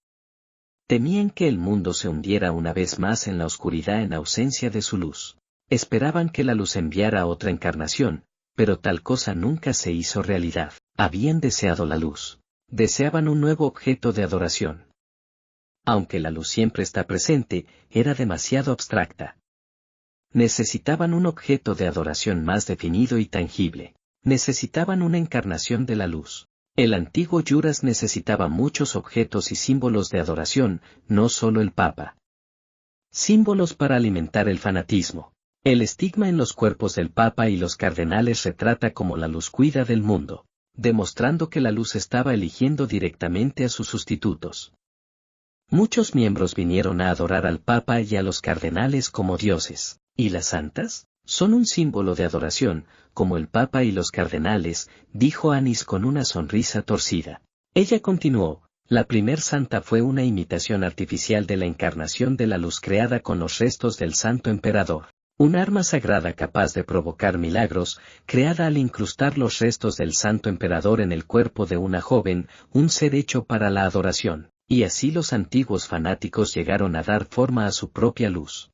Temían que el mundo se hundiera una vez más en la oscuridad en ausencia de su luz. Esperaban que la luz enviara otra encarnación, pero tal cosa nunca se hizo realidad. Habían deseado la luz. Deseaban un nuevo objeto de adoración. Aunque la luz siempre está presente, era demasiado abstracta. Necesitaban un objeto de adoración más definido y tangible. Necesitaban una encarnación de la luz. El antiguo Yuras necesitaba muchos objetos y símbolos de adoración, no solo el Papa. Símbolos para alimentar el fanatismo. El estigma en los cuerpos del Papa y los cardenales retrata cómo la luz cuida del mundo, demostrando que la luz estaba eligiendo directamente a sus sustitutos. Muchos miembros vinieron a adorar al Papa y a los cardenales como dioses, ¿y las santas? Son un símbolo de adoración, como el Papa y los cardenales, dijo Anis con una sonrisa torcida. Ella continuó, la primer santa fue una imitación artificial de la encarnación de la luz creada con los restos del Santo Emperador. Un arma sagrada capaz de provocar milagros, creada al incrustar los restos del Santo Emperador en el cuerpo de una joven, un ser hecho para la adoración, y así los antiguos fanáticos llegaron a dar forma a su propia luz.